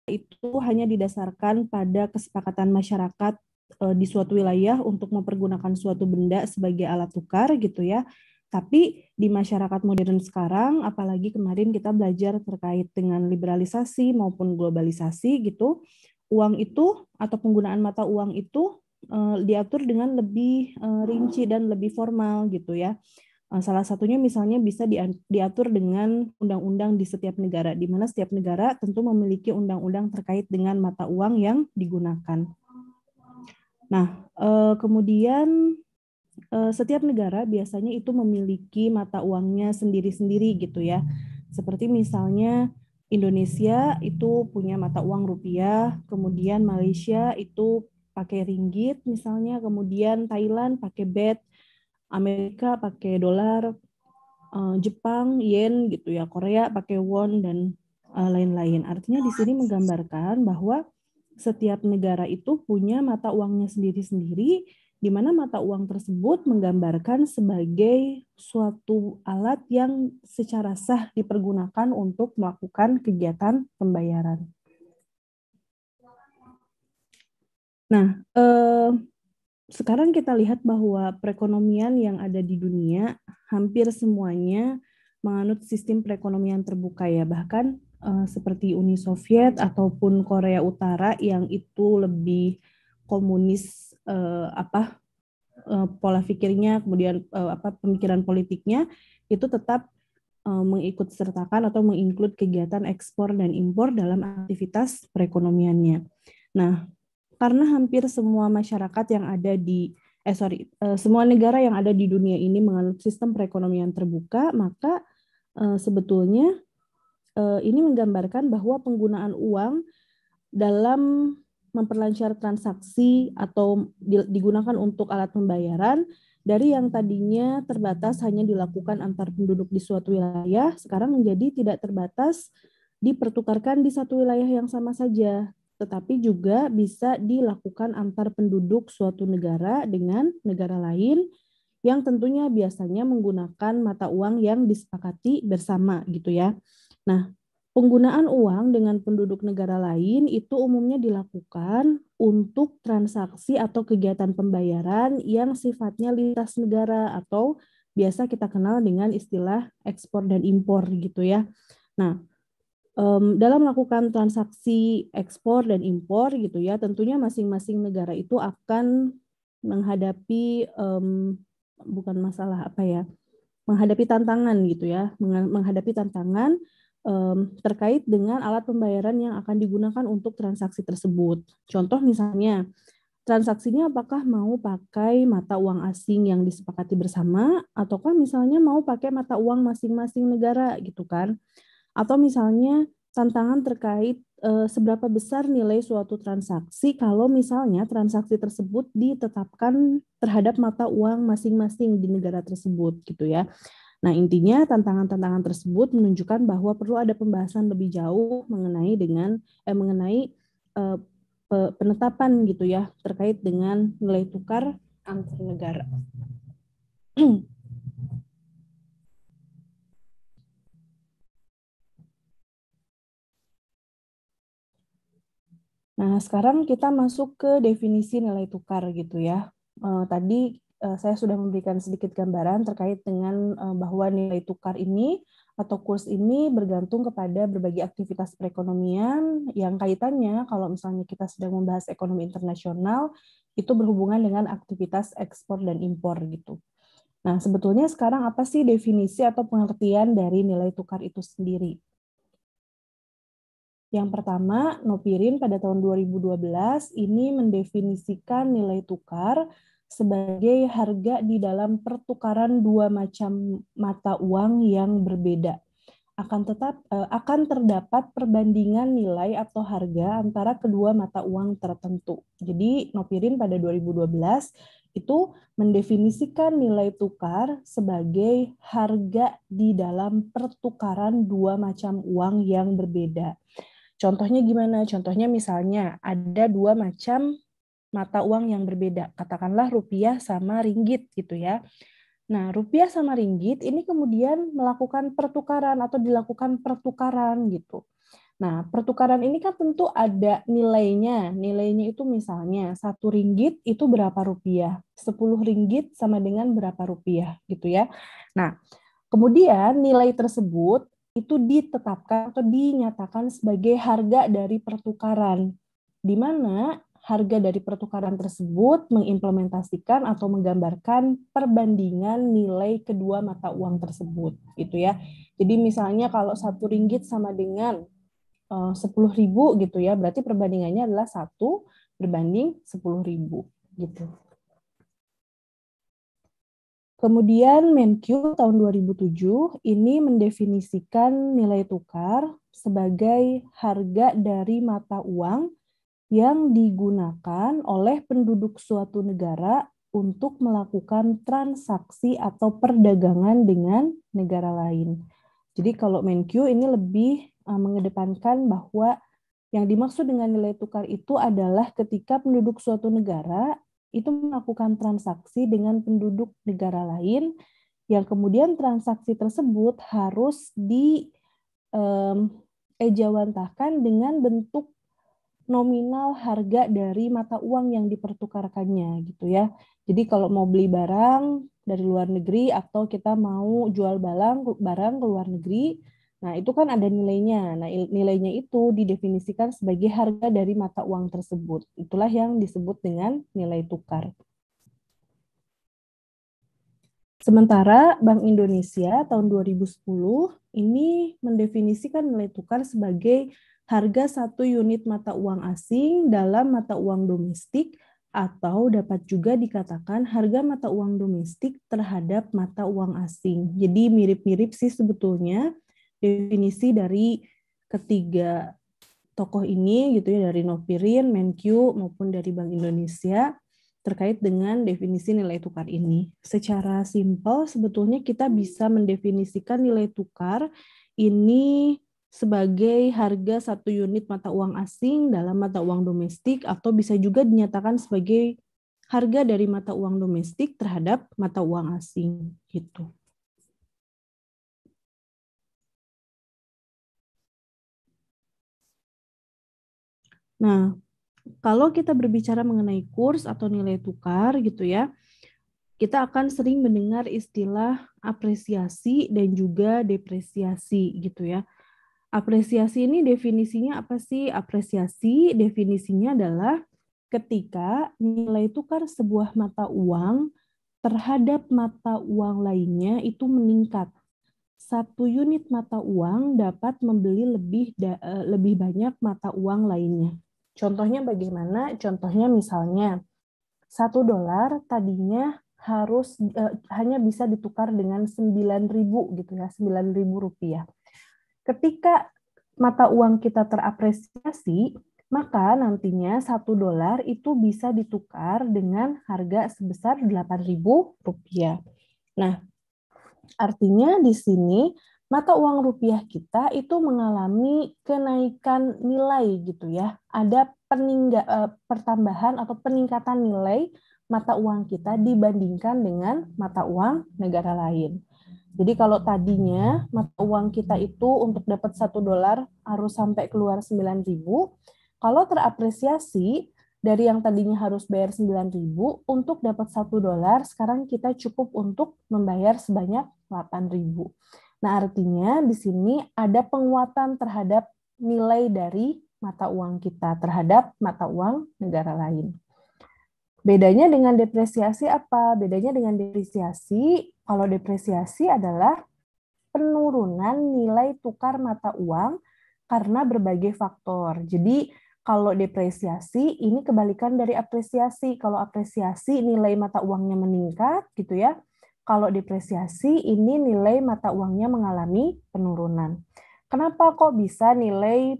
itu hanya didasarkan pada kesepakatan masyarakat di suatu wilayah untuk mempergunakan suatu benda sebagai alat tukar gitu ya. Tapi di masyarakat modern sekarang, apalagi kemarin kita belajar terkait dengan liberalisasi maupun globalisasi gitu, uang itu atau penggunaan mata uang itu diatur dengan lebih rinci dan lebih formal gitu ya. Salah satunya misalnya bisa diatur dengan undang-undang di setiap negara, di mana setiap negara tentu memiliki undang-undang terkait dengan mata uang yang digunakan. Nah, kemudian setiap negara biasanya itu memiliki mata uangnya sendiri-sendiri gitu ya. Seperti misalnya Indonesia itu punya mata uang rupiah, kemudian Malaysia itu pakai ringgit misalnya, kemudian Thailand pakai baht, Amerika pakai dolar, Jepang yen gitu ya, Korea pakai won dan lain-lain. Artinya di sini menggambarkan bahwa setiap negara itu punya mata uangnya sendiri-sendiri, di mana mata uang tersebut menggambarkan sebagai suatu alat yang secara sah dipergunakan untuk melakukan kegiatan pembayaran. Nah, sekarang kita lihat bahwa perekonomian yang ada di dunia hampir semuanya menganut sistem perekonomian terbuka ya, bahkan seperti Uni Soviet ataupun Korea Utara yang itu lebih komunis pola pikirnya, kemudian pemikiran politiknya itu tetap mengikut sertakan atau menginclude kegiatan ekspor dan impor dalam aktivitas perekonomiannya. Nah, karena hampir semua masyarakat yang ada di semua negara yang ada di dunia ini menganut sistem perekonomian terbuka, maka sebetulnya ini menggambarkan bahwa penggunaan uang dalam memperlancar transaksi atau digunakan untuk alat pembayaran dari yang tadinya terbatas hanya dilakukan antar penduduk di suatu wilayah, sekarang menjadi tidak terbatas dipertukarkan di satu wilayah yang sama saja, tetapi juga bisa dilakukan antar penduduk suatu negara dengan negara lain yang tentunya biasanya menggunakan mata uang yang disepakati bersama gitu ya. Nah, penggunaan uang dengan penduduk negara lain itu umumnya dilakukan untuk transaksi atau kegiatan pembayaran yang sifatnya lintas negara atau biasa kita kenal dengan istilah ekspor dan impor gitu ya. Nah, dalam melakukan transaksi ekspor dan impor gitu ya, tentunya masing-masing negara itu akan menghadapi bukan masalah apa ya, menghadapi tantangan gitu ya, menghadapi tantangan terkait dengan alat pembayaran yang akan digunakan untuk transaksi tersebut. Contoh misalnya, transaksinya apakah mau pakai mata uang asing yang disepakati bersama, ataukah misalnya mau pakai mata uang masing-masing negara gitu kan. Atau misalnya tantangan terkait seberapa besar nilai suatu transaksi kalau misalnya transaksi tersebut ditetapkan terhadap mata uang masing-masing di negara tersebut gitu ya. Nah, intinya tantangan-tantangan tersebut menunjukkan bahwa perlu ada pembahasan lebih jauh mengenai penetapan gitu ya terkait dengan nilai tukar antar negara. Nah, sekarang kita masuk ke definisi nilai tukar gitu ya. Tadi saya sudah memberikan sedikit gambaran terkait dengan bahwa nilai tukar ini atau kurs ini bergantung kepada berbagai aktivitas perekonomian yang kaitannya kalau misalnya kita sedang membahas ekonomi internasional itu berhubungan dengan aktivitas ekspor dan impor gitu. Nah, sebetulnya sekarang apa sih definisi atau pengertian dari nilai tukar itu sendiri? Yang pertama, Nopirin pada tahun 2012 ini mendefinisikan nilai tukar sebagai harga di dalam pertukaran dua macam mata uang yang berbeda. Akan terdapat perbandingan nilai atau harga antara kedua mata uang tertentu. Jadi Nopirin pada 2012 itu mendefinisikan nilai tukar sebagai harga di dalam pertukaran dua macam uang yang berbeda. Contohnya gimana? Contohnya misalnya ada dua macam mata uang yang berbeda, katakanlah rupiah sama ringgit gitu ya. Nah, rupiah sama ringgit ini kemudian melakukan pertukaran atau dilakukan pertukaran gitu. Nah, pertukaran ini kan tentu ada nilainya. Nilainya itu misalnya 1 ringgit itu berapa rupiah, 10 ringgit sama dengan berapa rupiah gitu ya. Nah, kemudian nilai tersebut itu ditetapkan atau dinyatakan sebagai harga dari pertukaran, di mana harga dari pertukaran tersebut mengimplementasikan atau menggambarkan perbandingan nilai kedua mata uang tersebut, gitu ya. Jadi misalnya kalau 1 ringgit sama dengan 10.000 gitu ya, berarti perbandingannya adalah 1 berbanding 10.000 gitu. Kemudian Menkyu tahun 2007 ini mendefinisikan nilai tukar sebagai harga dari mata uang yang digunakan oleh penduduk suatu negara untuk melakukan transaksi atau perdagangan dengan negara lain. Jadi kalau Menkyu ini lebih mengedepankan bahwa yang dimaksud dengan nilai tukar itu adalah ketika penduduk suatu negara itu melakukan transaksi dengan penduduk negara lain yang kemudian transaksi tersebut harus ejawantahkan dengan bentuk nominal harga dari mata uang yang dipertukarkannya gitu ya. Jadi kalau mau beli barang dari luar negeri atau kita mau jual barang ke luar negeri, nah itu kan ada nilainya. Nah nilainya itu didefinisikan sebagai harga dari mata uang tersebut. Itulah yang disebut dengan nilai tukar. Sementara Bank Indonesia tahun 2010 ini mendefinisikan nilai tukar sebagai harga 1 unit mata uang asing dalam mata uang domestik atau dapat juga dikatakan harga mata uang domestik terhadap mata uang asing. Jadi mirip-mirip sih sebetulnya definisi dari ketiga tokoh ini gitu ya, dari Nopirin, Menkyu maupun dari Bank Indonesia terkait dengan definisi nilai tukar ini. Secara simpel sebetulnya kita bisa mendefinisikan nilai tukar ini sebagai harga 1 unit mata uang asing dalam mata uang domestik atau bisa juga dinyatakan sebagai harga dari mata uang domestik terhadap mata uang asing gitu. Nah, kalau kita berbicara mengenai kurs atau nilai tukar gitu ya, kita akan sering mendengar istilah apresiasi dan juga depresiasi gitu ya. Apresiasi ini definisinya apa sih? Apresiasi definisinya adalah ketika nilai tukar sebuah mata uang terhadap mata uang lainnya itu meningkat. 1 unit mata uang dapat membeli lebih banyak mata uang lainnya. Contohnya bagaimana? Contohnya misalnya $1 tadinya harus hanya bisa ditukar dengan 9.000 gitu ya, 9.000 rupiah. Ketika mata uang kita terapresiasi, maka nantinya $1 itu bisa ditukar dengan harga sebesar 8.000 rupiah. Nah, artinya di sini mata uang rupiah kita itu mengalami kenaikan nilai gitu ya. Ada pertambahan atau peningkatan nilai mata uang kita dibandingkan dengan mata uang negara lain. Jadi kalau tadinya mata uang kita itu untuk dapat $1 harus sampai keluar 9.000, kalau terapresiasi dari yang tadinya harus bayar 9.000 untuk dapat $1, sekarang kita cukup untuk membayar sebanyak 8.000. Nah, artinya di sini ada penguatan terhadap nilai dari mata uang kita terhadap mata uang negara lain. Bedanya dengan depresiasi apa? Bedanya dengan depresiasi, kalau depresiasi adalah penurunan nilai tukar mata uang karena berbagai faktor. Jadi kalau depresiasi ini kebalikan dari apresiasi. Kalau apresiasi nilai mata uangnya meningkat gitu ya. Kalau depresiasi ini nilai mata uangnya mengalami penurunan. Kenapa kok bisa nilai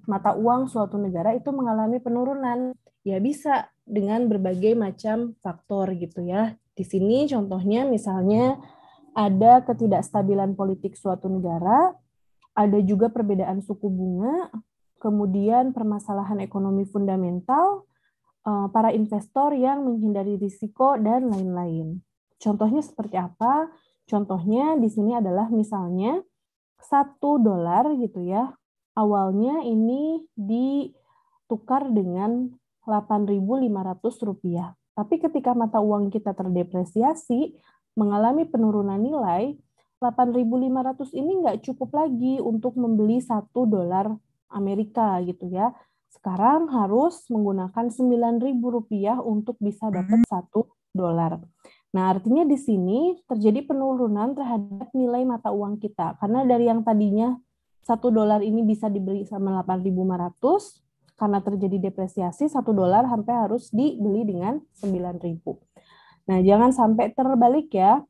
mata uang suatu negara itu mengalami penurunan? Ya bisa dengan berbagai macam faktor gitu ya. Di sini contohnya misalnya ada ketidakstabilan politik suatu negara, ada juga perbedaan suku bunga, kemudian permasalahan ekonomi fundamental, para investor yang menghindari risiko, dan lain-lain. Contohnya seperti apa? Contohnya di sini adalah misalnya $1 gitu ya, awalnya ini ditukar dengan Rp8.500. Tapi ketika mata uang kita terdepresiasi, mengalami penurunan nilai, 8.500 ini nggak cukup lagi untuk membeli $1 Amerika gitu ya. Sekarang harus menggunakan Rp9.000 untuk bisa dapat $1. Nah, artinya di sini terjadi penurunan terhadap nilai mata uang kita. Karena dari yang tadinya $1 ini bisa dibeli sama 8.500, karena terjadi depresiasi, $1 sampai harus dibeli dengan 9.000. Nah, jangan sampai terbalik ya.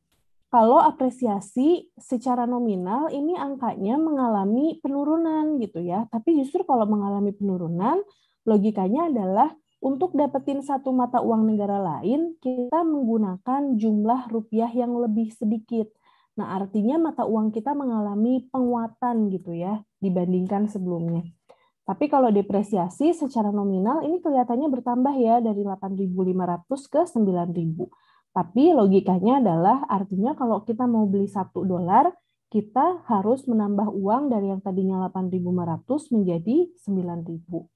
Kalau apresiasi secara nominal ini angkanya mengalami penurunan gitu ya. Tapi justru kalau mengalami penurunan, logikanya adalah untuk dapetin satu mata uang negara lain, kita menggunakan jumlah rupiah yang lebih sedikit. Nah, artinya mata uang kita mengalami penguatan gitu ya dibandingkan sebelumnya. Tapi kalau depresiasi secara nominal ini kelihatannya bertambah ya dari 8.500 ke 9.000. Tapi logikanya adalah artinya kalau kita mau beli $1, kita harus menambah uang dari yang tadinya 8.500 menjadi 9.000.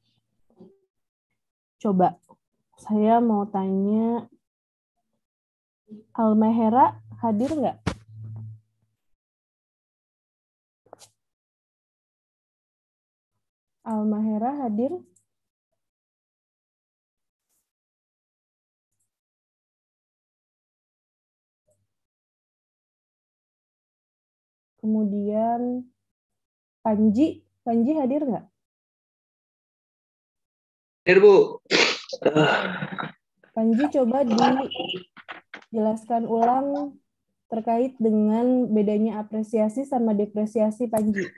Coba saya mau tanya, Almahera hadir nggak? Almahera hadir? Kemudian Panji hadir nggak? Hadir, Bu. Panji coba dijelaskan ulang terkait dengan bedanya apresiasi sama depresiasi, Panji.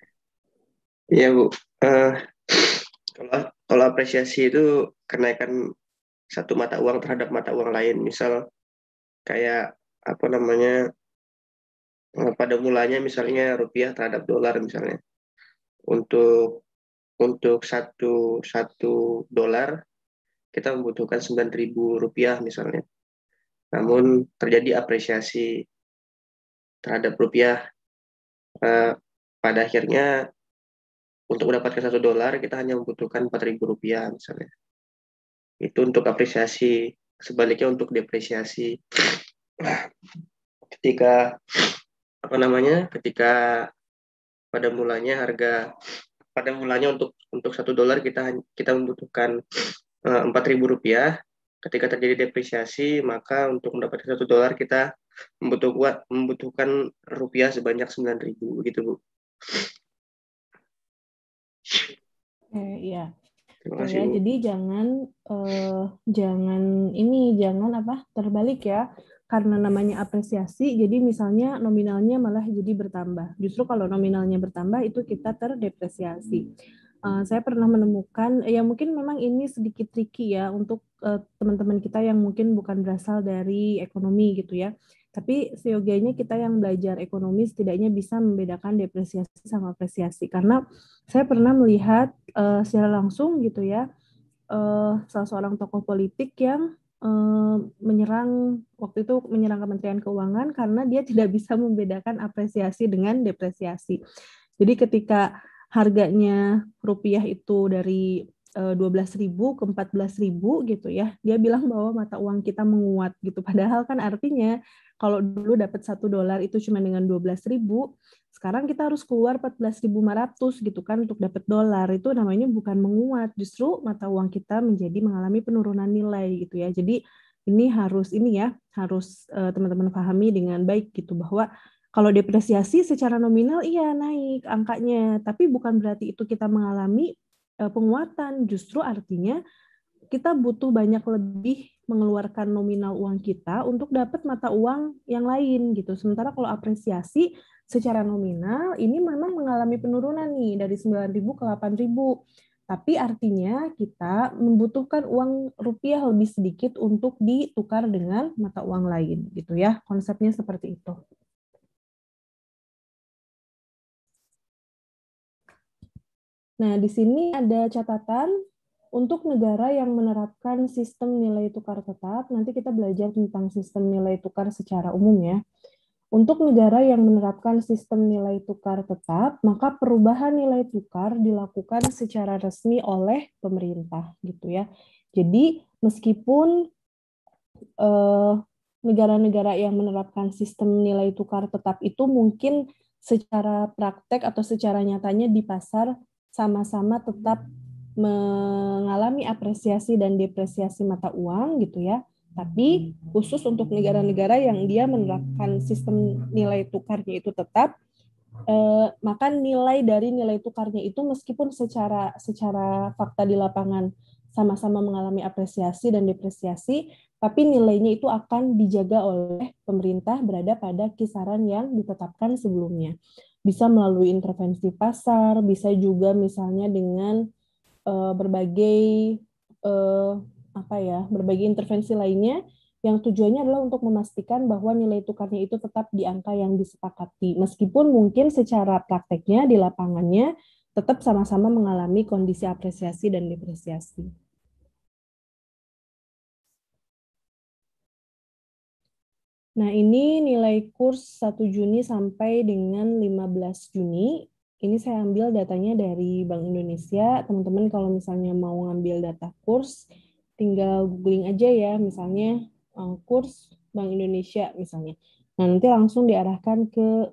Iya, Bu. Kalau apresiasi itu kenaikan satu mata uang terhadap mata uang lain. Misal kayak apa namanya, pada mulanya misalnya rupiah terhadap dolar misalnya. Untuk satu dolar kita membutuhkan 9.000 rupiah misalnya. Namun terjadi apresiasi terhadap rupiah. Pada akhirnya untuk mendapatkan $1 kita hanya membutuhkan 4.000 rupiah misalnya. Itu untuk apresiasi. Sebaliknya untuk depresiasi, ketika ketika pada mulanya untuk $1 kita membutuhkan 4.000 rupiah. Ketika terjadi depresiasi, maka untuk mendapatkan $1 kita membutuhkan rupiah sebanyak 9.000 gitu, Bu. Iya. Terima Tuh kasih, ya, Bu. jadi jangan terbalik ya. Karena namanya apresiasi, jadi misalnya nominalnya malah jadi bertambah. Justru kalau nominalnya bertambah itu kita terdepresiasi. Saya pernah menemukan, ya mungkin memang ini sedikit tricky ya untuk teman-teman kita yang mungkin bukan berasal dari ekonomi gitu ya. Tapi seyogianya kita yang belajar ekonomi setidaknya bisa membedakan depresiasi sama apresiasi. Karena saya pernah melihat secara langsung gitu ya, salah seorang tokoh politik yang waktu itu menyerang Kementerian Keuangan karena dia tidak bisa membedakan apresiasi dengan depresiasi. Jadi ketika harganya rupiah itu dari 12.000 ke 14.000 gitu ya, dia bilang bahwa mata uang kita menguat gitu. Padahal kan artinya kalau dulu dapat $1 itu cuma dengan 12.000, sekarang kita harus keluar 14.500 gitu kan untuk dapat dolar. Itu namanya bukan menguat, justru mata uang kita mengalami penurunan nilai gitu ya. Jadi ini harus teman-teman pahami dengan baik gitu bahwa kalau depresiasi secara nominal iya naik angkanya, tapi bukan berarti itu kita mengalami penguatan, justru artinya kita butuh banyak lebih mengeluarkan nominal uang kita untuk dapat mata uang yang lain gitu. Sementara kalau apresiasi secara nominal ini memang mengalami penurunan nih dari 9.000 ke 8.000. Tapi artinya kita membutuhkan uang rupiah lebih sedikit untuk ditukar dengan mata uang lain gitu ya. Konsepnya seperti itu. Nah, di sini ada catatan untuk negara yang menerapkan sistem nilai tukar tetap. Nanti kita belajar tentang sistem nilai tukar secara umum ya. Untuk negara yang menerapkan sistem nilai tukar tetap, maka perubahan nilai tukar dilakukan secara resmi oleh pemerintah, gitu ya. Jadi meskipun negara-negara yang menerapkan sistem nilai tukar tetap itu mungkin secara praktek atau secara nyatanya di pasar sama-sama tetap mengalami apresiasi dan depresiasi mata uang, gitu ya. Tapi khusus untuk negara-negara yang dia menerapkan sistem nilai tukarnya itu tetap, maka nilai dari nilai tukarnya itu meskipun secara fakta di lapangan sama-sama mengalami apresiasi dan depresiasi, tapi nilainya itu akan dijaga oleh pemerintah berada pada kisaran yang ditetapkan sebelumnya. Bisa melalui intervensi pasar, bisa juga misalnya dengan berbagai berbagai intervensi lainnya yang tujuannya adalah untuk memastikan bahwa nilai tukarnya itu tetap di angka yang disepakati. Meskipun mungkin secara prakteknya di lapangannya tetap sama-sama mengalami kondisi apresiasi dan depresiasi. Nah, ini nilai kurs 1 Juni sampai dengan 15 Juni. Ini saya ambil datanya dari Bank Indonesia. Teman-teman kalau misalnya mau ngambil data kurs, tinggal googling aja ya, misalnya kurs Bank Indonesia misalnya. Nah, nanti langsung diarahkan ke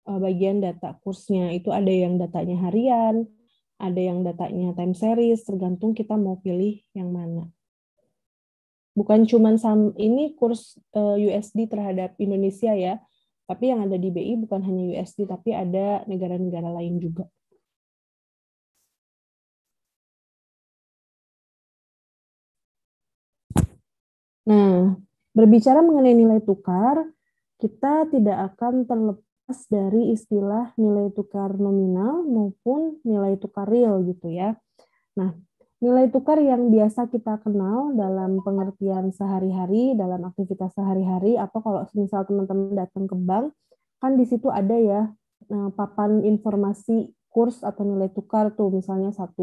bagian data kursnya. Itu ada yang datanya harian, ada yang datanya time series, tergantung kita mau pilih yang mana. Bukan cuma ini kurs USD terhadap Indonesia ya, tapi yang ada di BI bukan hanya USD, tapi ada negara-negara lain juga. Nah, berbicara mengenai nilai tukar, kita tidak akan terlepas dari istilah nilai tukar nominal maupun nilai tukar real gitu ya. Nah, nilai tukar yang biasa kita kenal dalam pengertian sehari-hari, dalam aktivitas sehari-hari, atau kalau misal teman-teman datang ke bank, kan di situ ada ya papan informasi kurs atau nilai tukar tuh, misalnya $1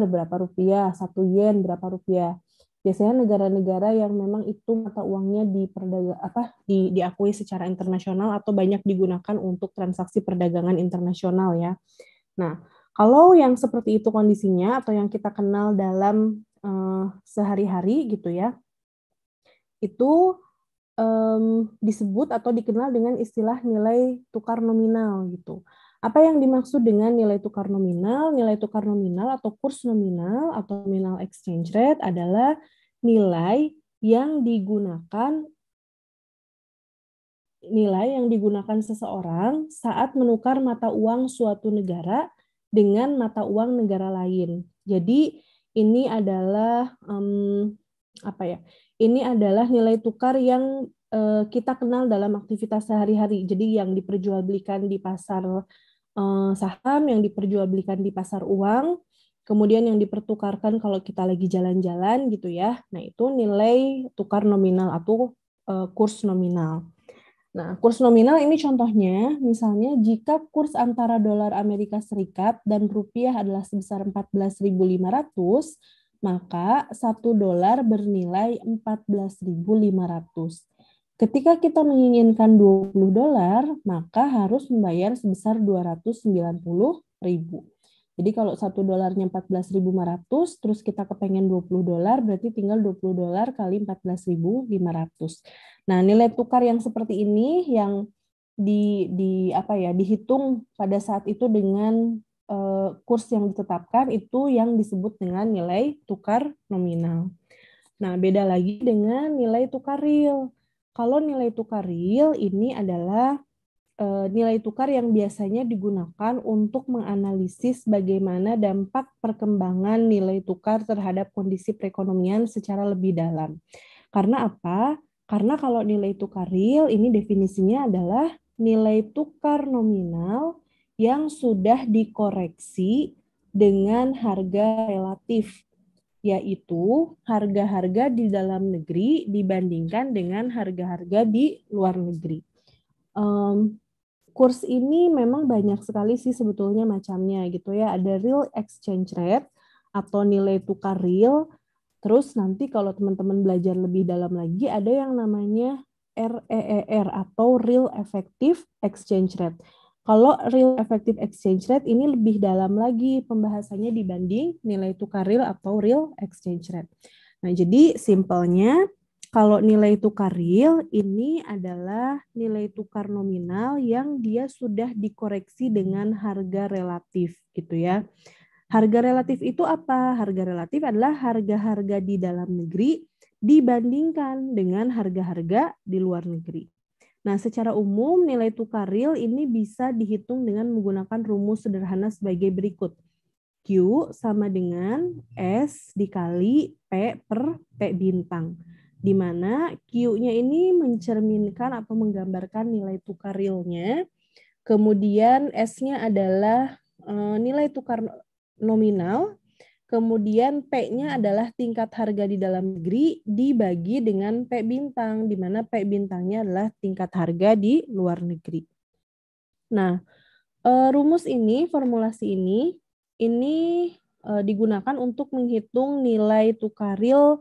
berapa rupiah, 1 yen berapa rupiah. Biasanya negara-negara yang memang itu mata uangnya diakui secara internasional atau banyak digunakan untuk transaksi perdagangan internasional ya. Nah, kalau yang seperti itu kondisinya atau yang kita kenal dalam sehari-hari gitu ya, itu disebut atau dikenal dengan istilah nilai tukar nominal gitu. Apa yang dimaksud dengan nilai tukar nominal? Nilai tukar nominal atau kurs nominal atau nominal exchange rate adalah nilai yang digunakan seseorang saat menukar mata uang suatu negara dengan mata uang negara lain. Jadi ini adalah Ini adalah nilai tukar yang kita kenal dalam aktivitas sehari-hari. Jadi yang diperjualbelikan di pasar saham, yang diperjualbelikan di pasar uang, kemudian yang dipertukarkan kalau kita lagi jalan-jalan gitu ya. Nah, itu nilai tukar nominal atau kurs nominal. Nah, kurs nominal ini contohnya, misalnya jika kurs antara dolar Amerika Serikat dan rupiah adalah sebesar 14.500, maka $1 bernilai 14.500. Ketika kita menginginkan $20, maka harus membayar sebesar 290.000. Jadi kalau $1 14.500, terus kita kepengen $20, berarti tinggal $20 kali 14.500. Nah, nilai tukar yang seperti ini yang dihitung pada saat itu dengan kurs yang ditetapkan itu yang disebut dengan nilai tukar nominal. Nah, beda lagi dengan nilai tukar real. Kalau nilai tukar real ini adalah nilai tukar yang biasanya digunakan untuk menganalisis bagaimana dampak perkembangan nilai tukar terhadap kondisi perekonomian secara lebih dalam. Karena apa? Karena kalau nilai tukar real ini definisinya adalah nilai tukar nominal yang sudah dikoreksi dengan harga relatif, yaitu harga-harga di dalam negeri dibandingkan dengan harga-harga di luar negeri. Kurs ini memang banyak sekali sih sebetulnya macamnya gitu ya. Ada real exchange rate atau nilai tukar real. Terus nanti kalau teman-teman belajar lebih dalam lagi ada yang namanya REER atau Real Effective Exchange Rate. Kalau Real Effective Exchange Rate ini lebih dalam lagi pembahasannya dibanding nilai tukar real atau Real Exchange Rate. Nah, jadi simpelnya kalau nilai tukar real ini adalah nilai tukar nominal yang dia sudah dikoreksi dengan harga relatif gitu ya. Harga relatif itu apa? Harga relatif adalah harga-harga di dalam negeri dibandingkan dengan harga-harga di luar negeri. Nah, secara umum nilai tukar real ini bisa dihitung dengan menggunakan rumus sederhana sebagai berikut. Q sama dengan S dikali P per P bintang. Di mana Q-nya ini mencerminkan atau menggambarkan nilai tukar realnya. Kemudian S-nya adalah nilai tukar nominal. Kemudian P-nya adalah tingkat harga di dalam negeri dibagi dengan P bintang, di mana P bintangnya adalah tingkat harga di luar negeri. Nah, rumus ini, formulasi ini digunakan untuk menghitung nilai tukar real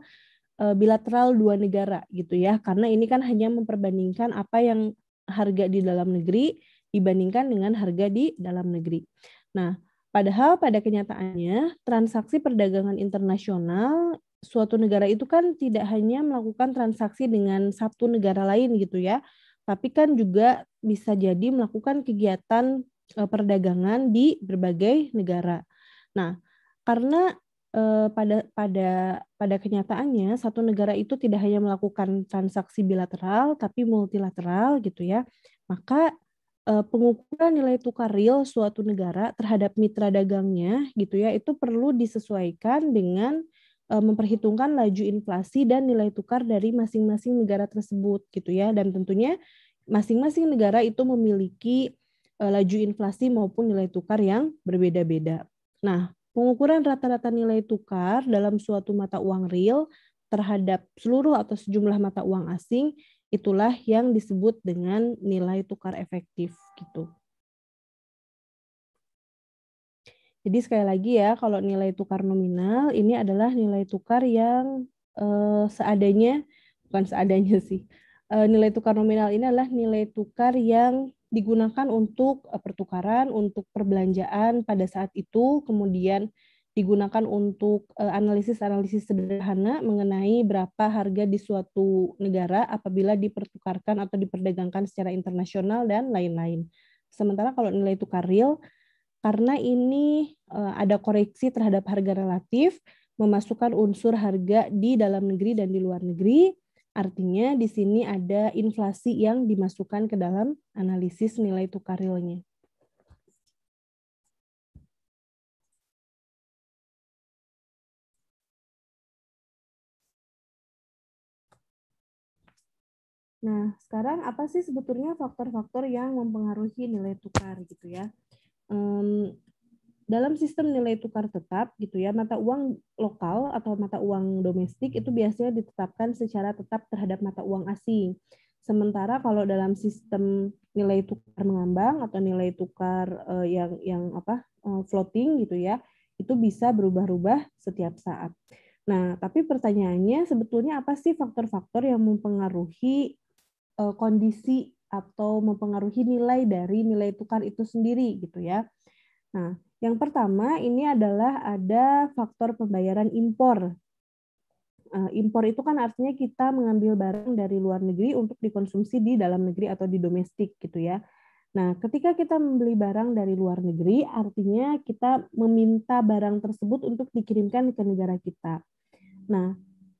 bilateral dua negara gitu ya, karena ini kan hanya memperbandingkan apa yang harga di dalam negeri dibandingkan dengan harga di dalam negeri. Nah, padahal pada kenyataannya transaksi perdagangan internasional suatu negara itu kan tidak hanya melakukan transaksi dengan satu negara lain gitu ya, tapi kan juga bisa jadi melakukan kegiatan perdagangan di berbagai negara. Nah, karena pada kenyataannya satu negara itu tidak hanya melakukan transaksi bilateral tapi multilateral gitu ya, maka pengukuran nilai tukar real suatu negara terhadap mitra dagangnya gitu ya itu perlu disesuaikan dengan memperhitungkan laju inflasi dan nilai tukar dari masing-masing negara tersebut gitu ya, dan tentunya masing-masing negara itu memiliki laju inflasi maupun nilai tukar yang berbeda-beda. Nah, pengukuran rata-rata nilai tukar dalam suatu mata uang real terhadap seluruh atau sejumlah mata uang asing itulah yang disebut dengan nilai tukar efektif gitu. Jadi sekali lagi ya, kalau nilai tukar nominal ini adalah nilai tukar yang seadanya, bukan seadanya sih. Nilai tukar nominal ini adalah nilai tukar yang digunakan untuk pertukaran, untuk perbelanjaan pada saat itu, kemudian digunakan untuk analisis-analisis sederhana mengenai berapa harga di suatu negara apabila dipertukarkan atau diperdagangkan secara internasional dan lain-lain. Sementara kalau nilai tukar real, karena ini ada koreksi terhadap harga relatif, memasukkan unsur harga di dalam negeri dan di luar negeri, artinya di sini ada inflasi yang dimasukkan ke dalam analisis nilai tukar realnya. Nah, sekarang apa sih sebetulnya faktor-faktor yang mempengaruhi nilai tukar gitu ya? Dalam sistem nilai tukar tetap gitu ya, mata uang lokal atau mata uang domestik itu biasanya ditetapkan secara tetap terhadap mata uang asing. Sementara kalau dalam sistem nilai tukar mengambang atau nilai tukar floating gitu ya, itu bisa berubah-ubah setiap saat. Nah, tapi pertanyaannya sebetulnya apa sih faktor-faktor yang mempengaruhi kondisi atau mempengaruhi nilai dari nilai tukar itu sendiri gitu ya. Nah, yang pertama ini adalah ada faktor pembayaran impor. Impor itu kan artinya kita mengambil barang dari luar negeri untuk dikonsumsi di dalam negeri atau di domestik gitu ya. Nah, ketika kita membeli barang dari luar negeri, artinya kita meminta barang tersebut untuk dikirimkan ke negara kita. Nah,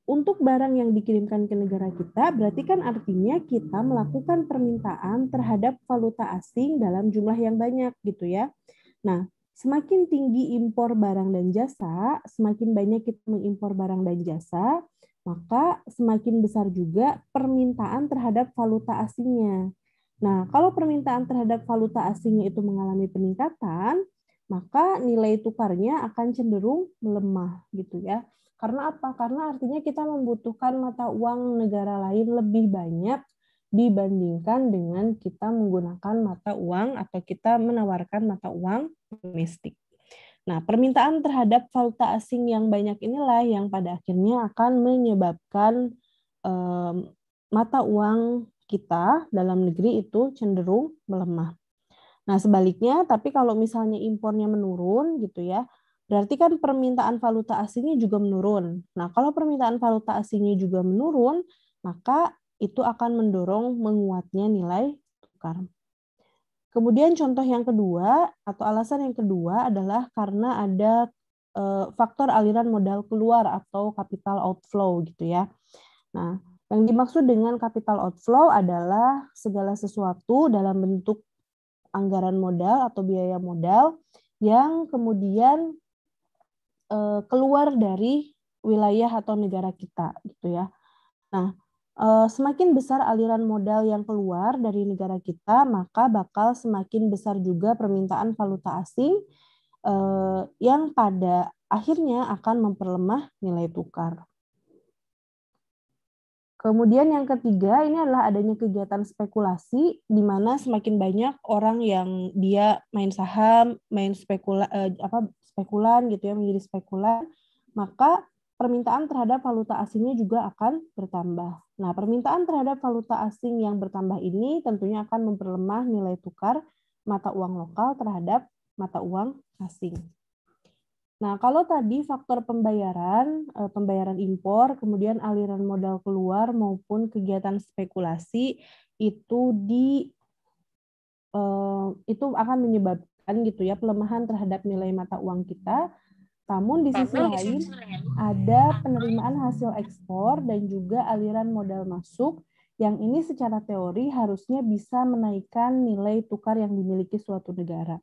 untuk barang yang dikirimkan ke negara kita, berarti kan artinya kita melakukan permintaan terhadap valuta asing dalam jumlah yang banyak gitu ya. Nah, semakin tinggi impor barang dan jasa, semakin banyak kita mengimpor barang dan jasa, maka semakin besar juga permintaan terhadap valuta asingnya. Nah, kalau permintaan terhadap valuta asingnya itu mengalami peningkatan, maka nilai tukarnya akan cenderung melemah gitu ya. Karena apa? Karena artinya kita membutuhkan mata uang negara lain lebih banyak dibandingkan dengan kita menggunakan mata uang atau kita menawarkan mata uang domestik. Nah, permintaan terhadap valuta asing yang banyak inilah yang pada akhirnya akan menyebabkan mata uang kita dalam negeri itu cenderung melemah. Nah, sebaliknya, tapi kalau misalnya impornya menurun gitu ya, berarti kan permintaan valuta asingnya juga menurun. Nah, kalau permintaan valuta asingnya juga menurun, maka itu akan mendorong menguatnya nilai tukar. Kemudian contoh yang kedua atau alasan yang kedua adalah karena ada faktor aliran modal keluar atau capital outflow gitu ya. Nah, yang dimaksud dengan capital outflow adalah segala sesuatu dalam bentuk anggaran modal atau biaya modal yang kemudian keluar dari wilayah atau negara kita gitu ya. Nah, semakin besar aliran modal yang keluar dari negara kita, maka bakal semakin besar juga permintaan valuta asing yang pada akhirnya akan memperlemah nilai tukar. Kemudian yang ketiga ini adalah adanya kegiatan spekulasi di mana semakin banyak orang yang dia main saham, main spekulan gitu ya, menjadi spekulan, maka permintaan terhadap valuta asingnya juga akan bertambah. Nah, permintaan terhadap valuta asing yang bertambah ini tentunya akan memperlemah nilai tukar mata uang lokal terhadap mata uang asing. Nah, kalau tadi faktor pembayaran impor, kemudian aliran modal keluar maupun kegiatan spekulasi itu itu akan menyebabkan gitu ya pelemahan terhadap nilai mata uang kita. Namun di sisi lain ada penerimaan hasil ekspor dan juga aliran modal masuk yang ini secara teori harusnya bisa menaikkan nilai tukar yang dimiliki suatu negara.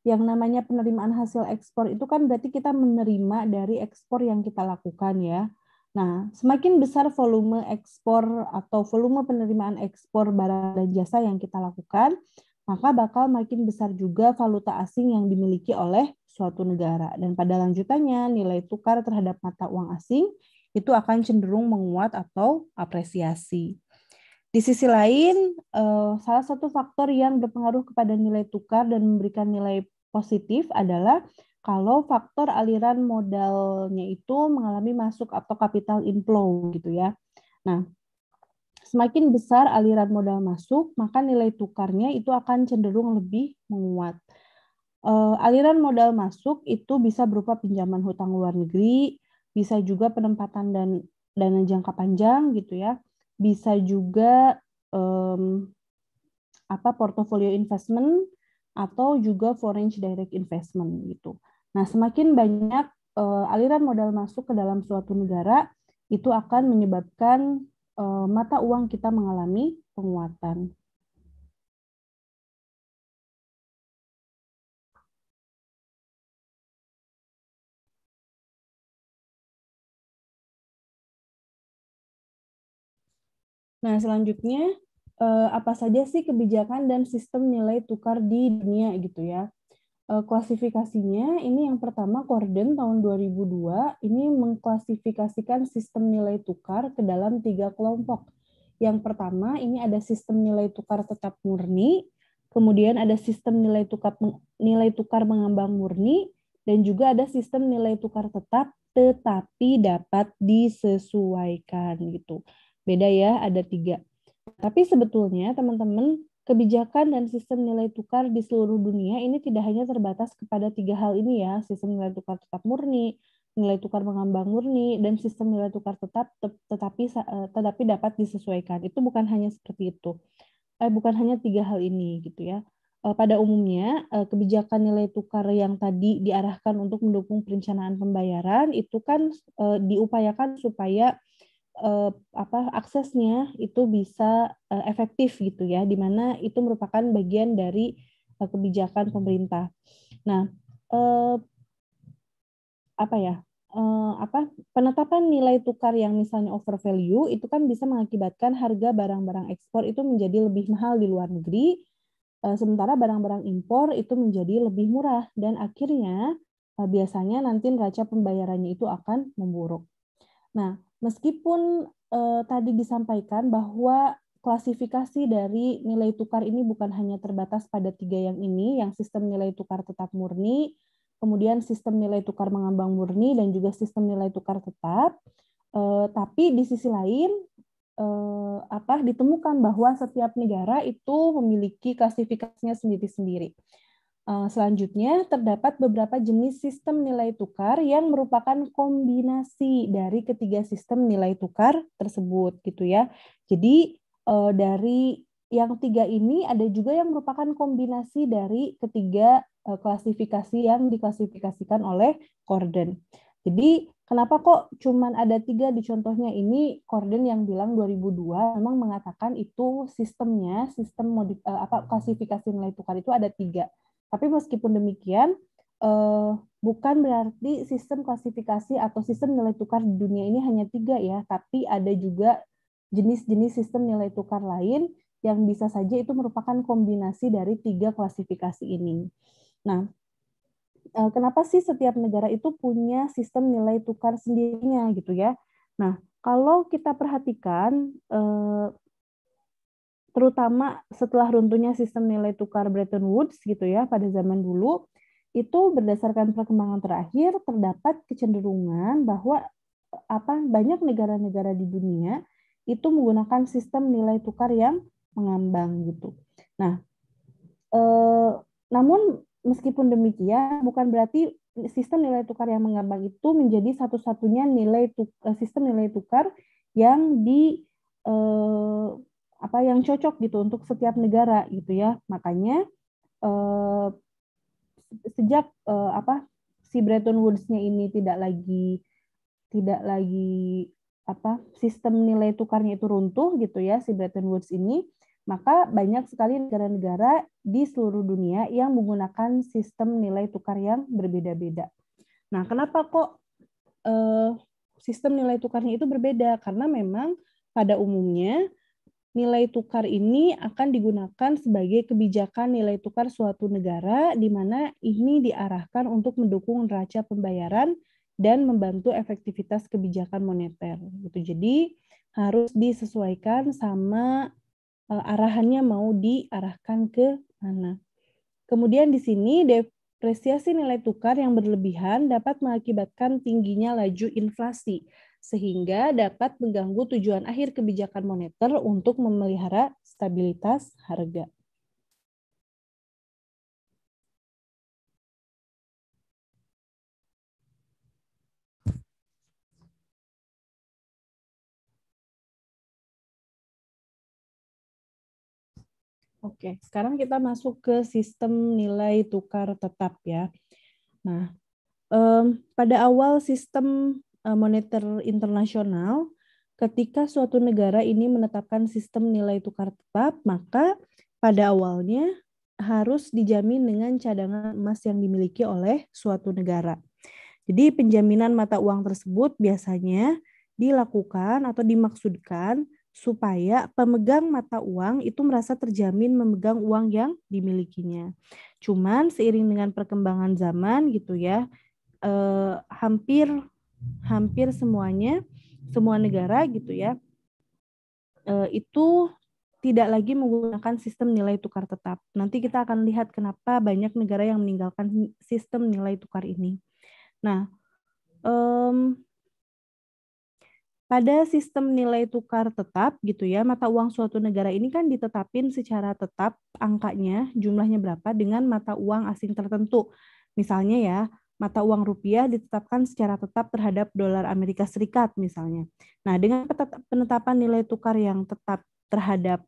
Yang namanya penerimaan hasil ekspor itu kan berarti kita menerima dari ekspor yang kita lakukan ya. Nah, semakin besar volume ekspor atau volume penerimaan ekspor barang dan jasa yang kita lakukan, maka bakal makin besar juga valuta asing yang dimiliki oleh suatu negara. Dan pada lanjutannya, nilai tukar terhadap mata uang asing itu akan cenderung menguat atau apresiasi. Di sisi lain, salah satu faktor yang berpengaruh kepada nilai tukar dan memberikan nilai positif adalah kalau faktor aliran modalnya itu mengalami masuk atau capital inflow gitu ya. Nah, semakin besar aliran modal masuk, maka nilai tukarnya itu akan cenderung lebih menguat. Aliran modal masuk itu bisa berupa pinjaman hutang luar negeri, bisa juga penempatan dan dana jangka panjang gitu ya, bisa juga portofolio investment atau juga foreign direct investment gitu. Nah, semakin banyak aliran modal masuk ke dalam suatu negara itu akan menyebabkan mata uang kita mengalami penguatan. Nah, selanjutnya apa saja sih kebijakan dan sistem nilai tukar di dunia gitu ya. Klasifikasinya ini yang pertama Corden tahun 2002 ini mengklasifikasikan sistem nilai tukar ke dalam 3 kelompok. Yang pertama ini ada sistem nilai tukar tetap murni, kemudian ada sistem nilai tukar mengambang murni, dan juga ada sistem nilai tukar tetap tetapi dapat disesuaikan gitu. Beda ya, ada 3. Tapi sebetulnya teman-teman kebijakan dan sistem nilai tukar di seluruh dunia ini tidak hanya terbatas kepada 3 hal ini ya, sistem nilai tukar tetap murni, nilai tukar mengambang murni, dan sistem nilai tukar tetapi dapat disesuaikan. Itu bukan hanya seperti itu. Bukan hanya 3 hal ini gitu ya. Pada umumnya kebijakan nilai tukar yang tadi diarahkan untuk mendukung perencanaan pembayaran itu kan diupayakan supaya aksesnya itu bisa efektif gitu ya, di mana itu merupakan bagian dari kebijakan pemerintah. Nah, penetapan nilai tukar yang misalnya over value itu kan bisa mengakibatkan harga barang-barang ekspor itu menjadi lebih mahal di luar negeri, sementara barang-barang impor itu menjadi lebih murah dan akhirnya biasanya nanti neraca pembayarannya itu akan memburuk. Nah, meskipun tadi disampaikan bahwa klasifikasi dari nilai tukar ini bukan hanya terbatas pada 3 yang ini, yang sistem nilai tukar tetap murni, kemudian sistem nilai tukar mengambang murni, dan juga sistem nilai tukar tetap, tapi di sisi lain ditemukan bahwa setiap negara itu memiliki klasifikasinya sendiri-sendiri. Selanjutnya, terdapat beberapa jenis sistem nilai tukar yang merupakan kombinasi dari ketiga sistem nilai tukar tersebut, gitu ya. Jadi dari yang tiga ini ada juga yang merupakan kombinasi dari ketiga klasifikasi yang diklasifikasikan oleh Corden. Jadi kenapa kok cuman ada tiga di contohnya ini? Corden yang bilang 2002 memang mengatakan itu sistemnya, klasifikasi nilai tukar itu ada tiga. Tapi meskipun demikian, bukan berarti sistem klasifikasi atau sistem nilai tukar di dunia ini hanya tiga ya, tapi ada juga jenis-jenis sistem nilai tukar lain yang bisa saja itu merupakan kombinasi dari tiga klasifikasi ini. Nah, kenapa sih setiap negara itu punya sistem nilai tukar sendirinya gitu ya? Nah, kalau kita perhatikan, terutama setelah runtuhnya sistem nilai tukar Bretton Woods gitu ya pada zaman dulu, itu berdasarkan perkembangan terakhir terdapat kecenderungan bahwa banyak negara-negara di dunia itu menggunakan sistem nilai tukar yang mengambang gitu. Nah, namun meskipun demikian bukan berarti sistem nilai tukar yang mengambang itu menjadi satu-satunya sistem nilai tukar yang yang cocok gitu untuk setiap negara gitu ya. Makanya sejak si Bretton Woods-nya ini tidak lagi sistem nilai tukarnya itu runtuh gitu ya si Bretton Woods ini, maka banyak sekali negara-negara di seluruh dunia yang menggunakan sistem nilai tukar yang berbeda-beda. Nah, kenapa kok sistem nilai tukarnya itu berbeda? Karena memang pada umumnya nilai tukar ini akan digunakan sebagai kebijakan nilai tukar suatu negara di mana ini diarahkan untuk mendukung neraca pembayaran dan membantu efektivitas kebijakan moneter. Gitu. Jadi harus disesuaikan sama arahannya mau diarahkan ke mana. Kemudian di sini depresiasi nilai tukar yang berlebihan dapat mengakibatkan tingginya laju inflasi, sehingga dapat mengganggu tujuan akhir kebijakan moneter untuk memelihara stabilitas harga. Oke, sekarang kita masuk ke sistem nilai tukar tetap ya. Nah, pada awal sistem moneter internasional, ketika suatu negara ini menetapkan sistem nilai tukar tetap, maka pada awalnya harus dijamin dengan cadangan emas yang dimiliki oleh suatu negara. Jadi penjaminan mata uang tersebut biasanya dilakukan atau dimaksudkan supaya pemegang mata uang itu merasa terjamin memegang uang yang dimilikinya. Cuman seiring dengan perkembangan zaman gitu ya, hampir semuanya, semua negara gitu ya, itu tidak lagi menggunakan sistem nilai tukar tetap. Nanti kita akan lihat kenapa banyak negara yang meninggalkan sistem nilai tukar ini. Nah, pada sistem nilai tukar tetap gitu ya, mata uang suatu negara ini kan ditetapin secara tetap angkanya, jumlahnya berapa dengan mata uang asing tertentu. Misalnya ya, mata uang rupiah ditetapkan secara tetap terhadap dolar Amerika Serikat misalnya. Nah, dengan penetapan nilai tukar yang tetap terhadap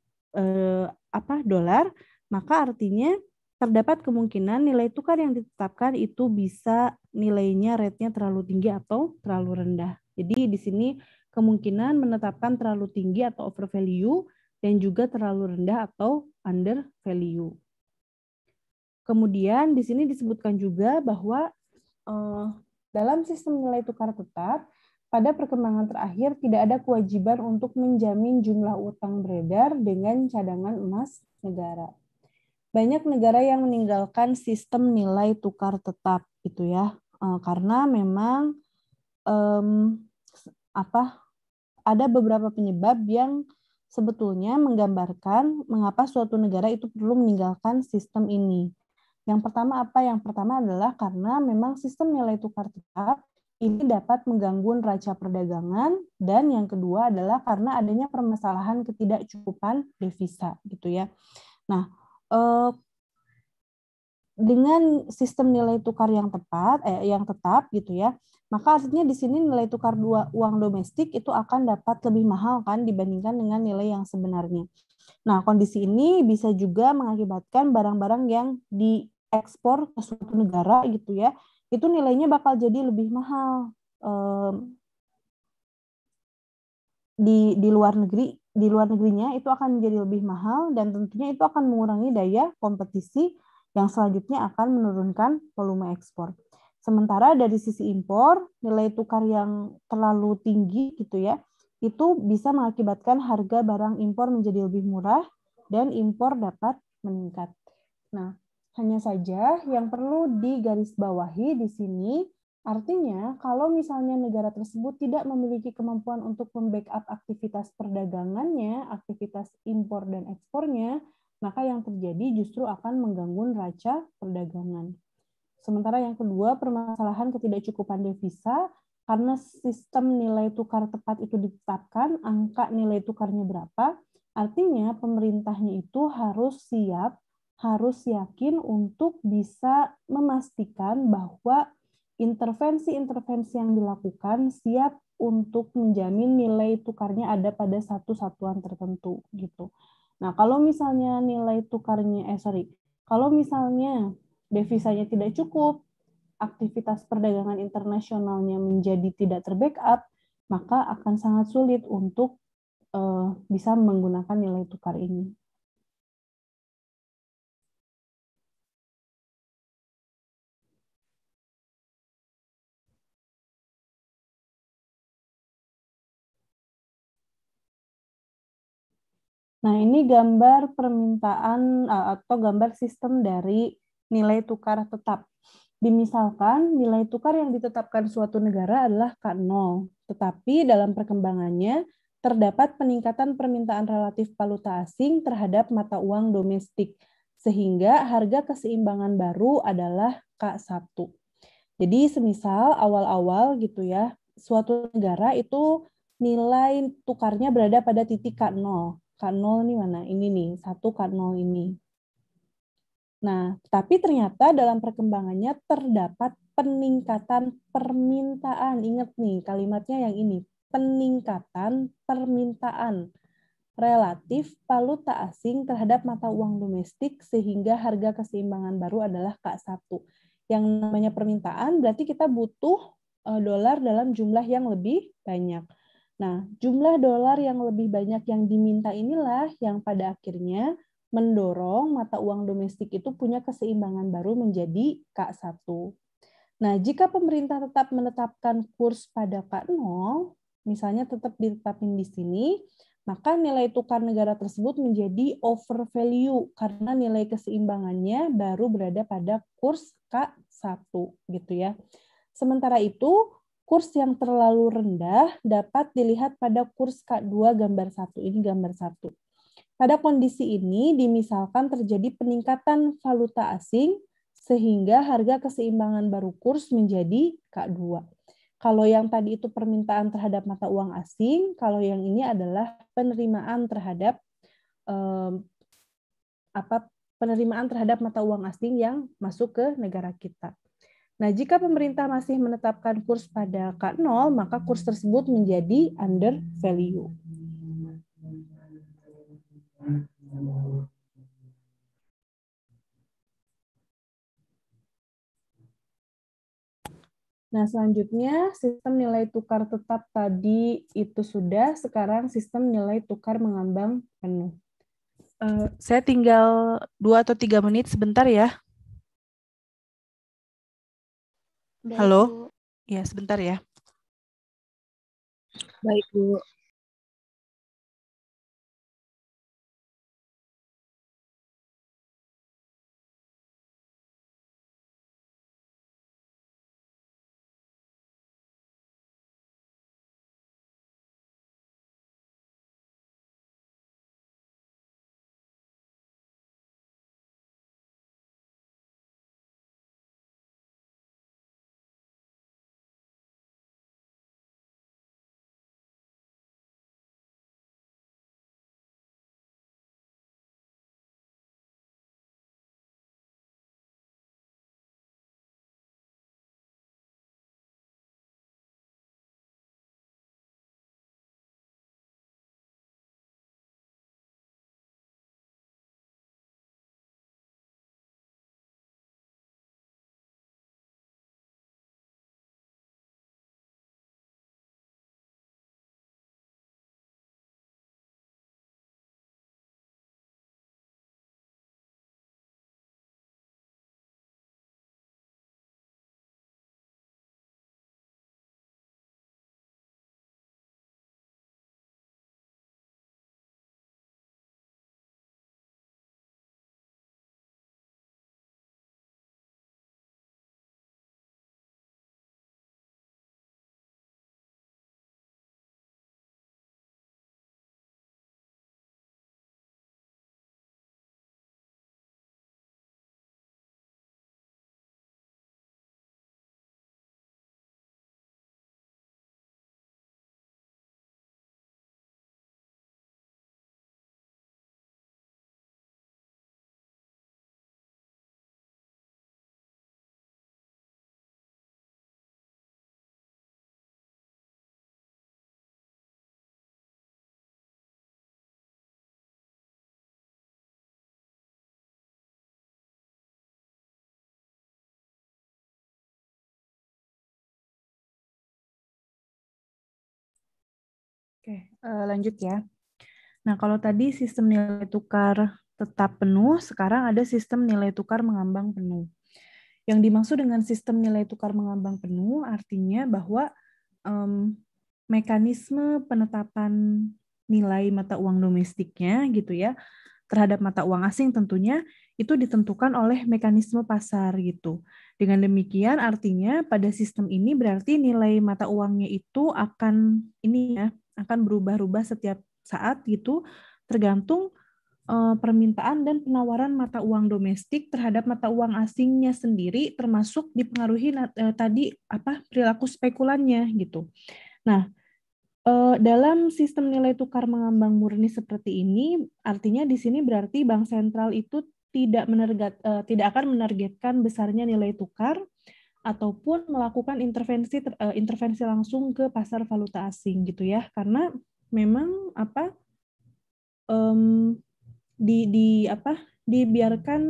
dolar, maka artinya terdapat kemungkinan nilai tukar yang ditetapkan itu bisa nilainya rate-nya terlalu tinggi atau terlalu rendah. Jadi di sini kemungkinan menetapkan terlalu tinggi atau over value dan juga terlalu rendah atau under value. Kemudian di sini disebutkan juga bahwa dalam sistem nilai tukar tetap, pada perkembangan terakhir tidak ada kewajiban untuk menjamin jumlah utang beredar dengan cadangan emas negara. Banyak negara yang meninggalkan sistem nilai tukar tetap gitu ya, karena memang ada beberapa penyebab yang sebetulnya menggambarkan mengapa suatu negara itu perlu meninggalkan sistem ini. Yang pertama apa? Yang pertama adalah karena memang sistem nilai tukar tetap ini dapat mengganggu neraca perdagangan, dan yang kedua adalah karena adanya permasalahan ketidakcukupan devisa gitu ya. Nah, dengan sistem nilai tukar yang tetap gitu ya, maka artinya di sini nilai tukar uang domestik itu akan dapat lebih mahal kan dibandingkan dengan nilai yang sebenarnya. Nah, kondisi ini bisa juga mengakibatkan barang-barang yang diekspor ke suatu negara gitu ya, itu nilainya bakal jadi lebih mahal di luar negerinya itu akan menjadi lebih mahal, dan tentunya itu akan mengurangi daya kompetisi yang selanjutnya akan menurunkan volume ekspor. Sementara dari sisi impor, nilai tukar yang terlalu tinggi gitu ya, itu bisa mengakibatkan harga barang impor menjadi lebih murah dan impor dapat meningkat. Nah, hanya saja yang perlu digarisbawahi di sini, artinya kalau misalnya negara tersebut tidak memiliki kemampuan untuk membackup aktivitas perdagangannya, aktivitas impor dan ekspornya, maka yang terjadi justru akan mengganggu neraca perdagangan. Sementara yang kedua, permasalahan ketidakcukupan devisa, karena sistem nilai tukar tepat itu ditetapkan, angka nilai tukarnya berapa, artinya pemerintahnya itu harus siap, harus yakin untuk bisa memastikan bahwa intervensi-intervensi yang dilakukan siap untuk menjamin nilai tukarnya ada pada satu satuan tertentu gitu. Nah, kalau misalnya nilai tukarnya kalau misalnya devisanya tidak cukup, aktivitas perdagangan internasionalnya menjadi tidak terbackup, maka akan sangat sulit untuk bisa menggunakan nilai tukar ini. Nah, ini gambar permintaan atau gambar sistem dari nilai tukar tetap. Dimisalkan nilai tukar yang ditetapkan suatu negara adalah K0, tetapi dalam perkembangannya terdapat peningkatan permintaan relatif valuta asing terhadap mata uang domestik, sehingga harga keseimbangan baru adalah K1. Jadi semisal awal-awal gitu ya, suatu negara itu nilai tukarnya berada pada titik K0. K0 ini mana? Ini nih, 1 K0 ini. Nah, tapi ternyata dalam perkembangannya terdapat peningkatan permintaan. Ingat nih, kalimatnya yang ini. Peningkatan permintaan relatif valuta asing terhadap mata uang domestik sehingga harga keseimbangan baru adalah K1. Yang namanya permintaan berarti kita butuh dolar dalam jumlah yang lebih banyak. Nah, jumlah dolar yang lebih banyak yang diminta inilah yang pada akhirnya mendorong mata uang domestik itu punya keseimbangan baru menjadi K1. Nah, jika pemerintah tetap menetapkan kurs pada K0, misalnya tetap ditetapin di sini, maka nilai tukar negara tersebut menjadi over value karena nilai keseimbangannya baru berada pada kurs K1 gitu ya. Sementara itu, kurs yang terlalu rendah dapat dilihat pada kurs K2 gambar 1. Ini gambar 1. Pada kondisi ini, dimisalkan terjadi peningkatan valuta asing sehingga harga keseimbangan baru kurs menjadi K2. Kalau yang tadi itu permintaan terhadap mata uang asing, kalau yang ini adalah penerimaan terhadap penerimaan terhadap mata uang asing yang masuk ke negara kita. Nah, jika pemerintah masih menetapkan kurs pada K0, maka kurs tersebut menjadi under value. Nah, selanjutnya sistem nilai tukar tetap tadi itu sudah, sekarang sistem nilai tukar mengambang penuh. Saya tinggal 2 atau 3 menit sebentar ya. Baik, Halo? Bu. Ya, sebentar ya. Baik, Bu. Oke, lanjut ya. Nah, kalau tadi sistem nilai tukar tetap penuh, sekarang ada sistem nilai tukar mengambang penuh. Yang dimaksud dengan sistem nilai tukar mengambang penuh artinya bahwa mekanisme penetapan nilai mata uang domestiknya gitu ya terhadap mata uang asing tentunya itu ditentukan oleh mekanisme pasar gitu. Dengan demikian artinya pada sistem ini berarti nilai mata uangnya itu akan akan berubah-ubah setiap saat gitu tergantung permintaan dan penawaran mata uang domestik terhadap mata uang asingnya sendiri termasuk dipengaruhi tadi perilaku spekulannya gitu. Nah, dalam sistem nilai tukar mengambang murni seperti ini artinya di sini berarti bank sentral itu tidak akan menargetkan besarnya nilai tukar ataupun melakukan intervensi langsung ke pasar valuta asing gitu ya, karena memang dibiarkan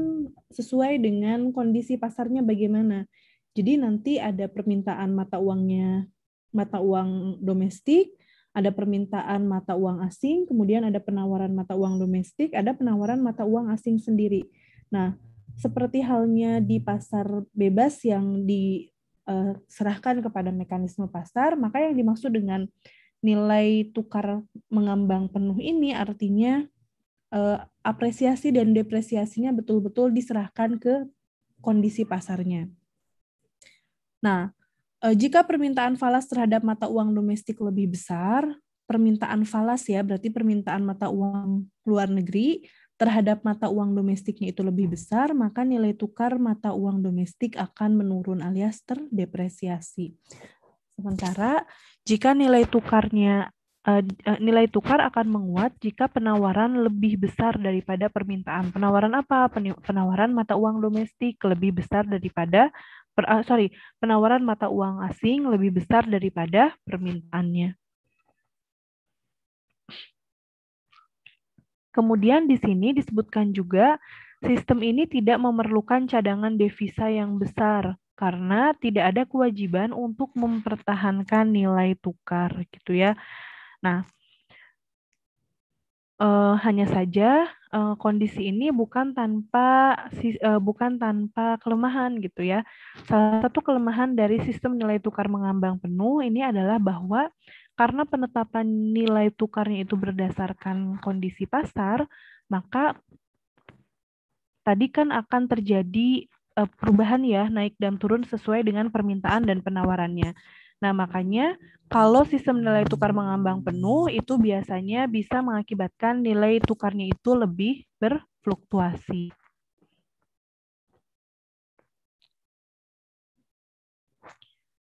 sesuai dengan kondisi pasarnya bagaimana. Jadi nanti ada permintaan mata uang domestik, ada permintaan mata uang asing, kemudian ada penawaran mata uang domestik, ada penawaran mata uang asing sendiri. Nah, seperti halnya di pasar bebas yang diserahkan kepada mekanisme pasar, maka yang dimaksud dengan nilai tukar mengambang penuh ini artinya apresiasi dan depresiasinya betul-betul diserahkan ke kondisi pasarnya. Nah, jika permintaan falas terhadap mata uang domestik lebih besar, permintaan falas ya, berarti permintaan mata uang luar negeri terhadap mata uang domestiknya itu lebih besar, maka nilai tukar mata uang domestik akan menurun alias terdepresiasi. Sementara jika nilai tukar akan menguat jika penawaran lebih besar daripada permintaan. Penawaran apa? Penawaran mata uang domestik lebih besar daripada penawaran mata uang asing lebih besar daripada permintaannya. Kemudian di sini disebutkan juga sistem ini tidak memerlukan cadangan devisa yang besar karena tidak ada kewajiban untuk mempertahankan nilai tukar gitu ya. Nah, hanya saja kondisi ini bukan tanpa kelemahan gitu ya. Salah satu kelemahan dari sistem nilai tukar mengambang penuh ini adalah bahwa karena penetapan nilai tukarnya itu berdasarkan kondisi pasar, maka tadi kan akan terjadi perubahan ya, naik dan turun sesuai dengan permintaan dan penawarannya. Nah, makanya kalau sistem nilai tukar mengambang penuh itu biasanya bisa mengakibatkan nilai tukarnya itu lebih berfluktuasi.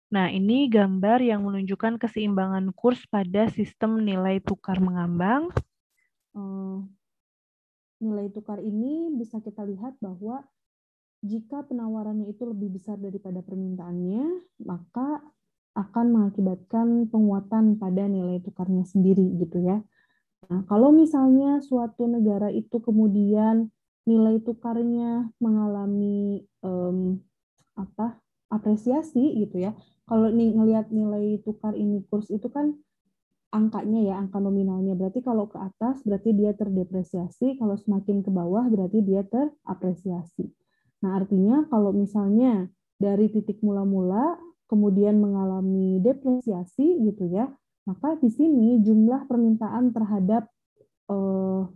Nah, ini gambar yang menunjukkan keseimbangan kurs pada sistem nilai tukar mengambang. Nilai tukar ini bisa kita lihat bahwa jika penawarannya itu lebih besar daripada permintaannya, maka akan mengakibatkan penguatan pada nilai tukarnya sendiri gitu ya. Nah, kalau misalnya suatu negara itu kemudian nilai tukarnya mengalami apresiasi gitu ya. Kalau ngelihat nilai tukar ini kurs itu kan angkanya ya, angka nominalnya. Berarti kalau ke atas berarti dia terdepresiasi, kalau semakin ke bawah berarti dia terapresiasi. Nah, artinya kalau misalnya dari titik mula-mula kemudian mengalami depresiasi gitu ya, maka di sini jumlah permintaan terhadap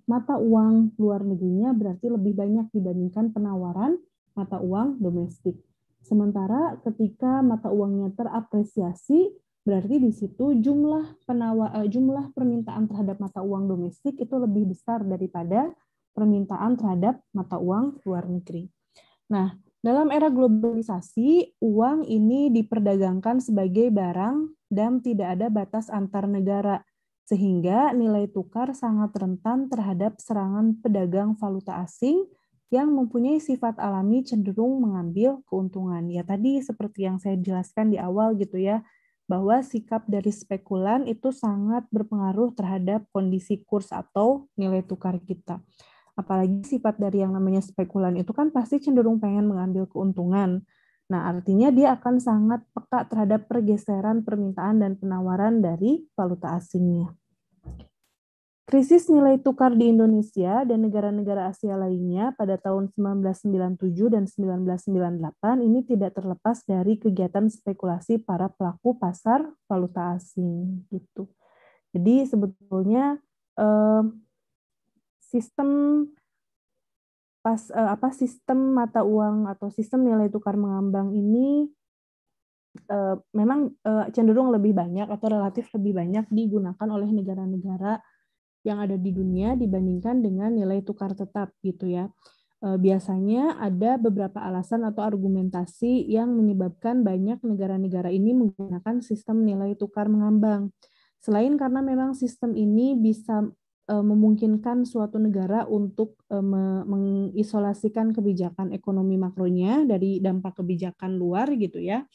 mata uang luar negerinya berarti lebih banyak dibandingkan penawaran mata uang domestik. Sementara ketika mata uangnya terapresiasi, berarti di situ jumlah permintaan terhadap mata uang domestik itu lebih besar daripada permintaan terhadap mata uang luar negeri. Nah, dalam era globalisasi, uang ini diperdagangkan sebagai barang dan tidak ada batas antar negara, sehingga nilai tukar sangat rentan terhadap serangan pedagang valuta asing yang mempunyai sifat alami cenderung mengambil keuntungan. Ya tadi seperti yang saya jelaskan di awal gitu ya, bahwa sikap dari spekulan itu sangat berpengaruh terhadap kondisi kurs atau nilai tukar kita. Apalagi sifat dari yang namanya spekulan itu kan pasti cenderung pengen mengambil keuntungan. Nah, artinya dia akan sangat peka terhadap pergeseran permintaan dan penawaran dari valuta asingnya. Krisis nilai tukar di Indonesia dan negara-negara Asia lainnya pada tahun 1997 dan 1998 ini tidak terlepas dari kegiatan spekulasi para pelaku pasar valuta asing gitu. Jadi sebetulnya sistem sistem mata uang atau sistem nilai tukar mengambang ini memang cenderung lebih banyak atau relatif lebih banyak digunakan oleh negara-negara yang ada di dunia dibandingkan dengan nilai tukar tetap gitu ya. Biasanya ada beberapa alasan atau argumentasi yang menyebabkan banyak negara-negara ini menggunakan sistem nilai tukar mengambang. Selain karena memang sistem ini bisa memungkinkan suatu negara untuk mengisolasikan kebijakan ekonomi makronya dari dampak kebijakan luar gitu ya.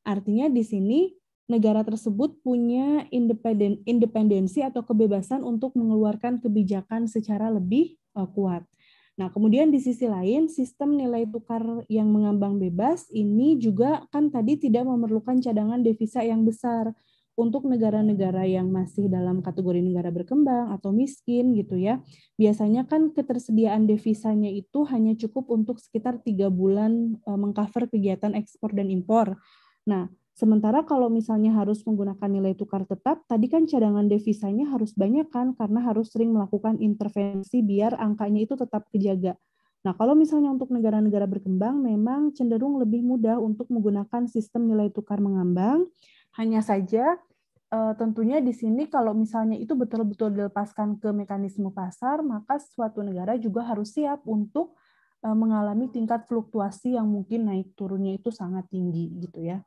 Artinya di sini negara tersebut punya independensi atau kebebasan untuk mengeluarkan kebijakan secara lebih kuat. Nah, kemudian di sisi lain, sistem nilai tukar yang mengambang bebas ini juga kan tadi tidak memerlukan cadangan devisa yang besar untuk negara-negara yang masih dalam kategori negara berkembang atau miskin gitu ya. Biasanya kan ketersediaan devisanya itu hanya cukup untuk sekitar 3 bulan mengcover kegiatan ekspor dan impor. Nah, sementara kalau misalnya harus menggunakan nilai tukar tetap, tadi kan cadangan devisanya harus banyak kan, karena harus sering melakukan intervensi biar angkanya itu tetap kejaga. Nah, kalau misalnya untuk negara-negara berkembang, memang cenderung lebih mudah untuk menggunakan sistem nilai tukar mengambang. Hanya saja, tentunya di sini kalau misalnya itu betul-betul dilepaskan ke mekanisme pasar, maka suatu negara juga harus siap untuk mengalami tingkat fluktuasi yang mungkin naik turunnya itu sangat tinggi gitu ya.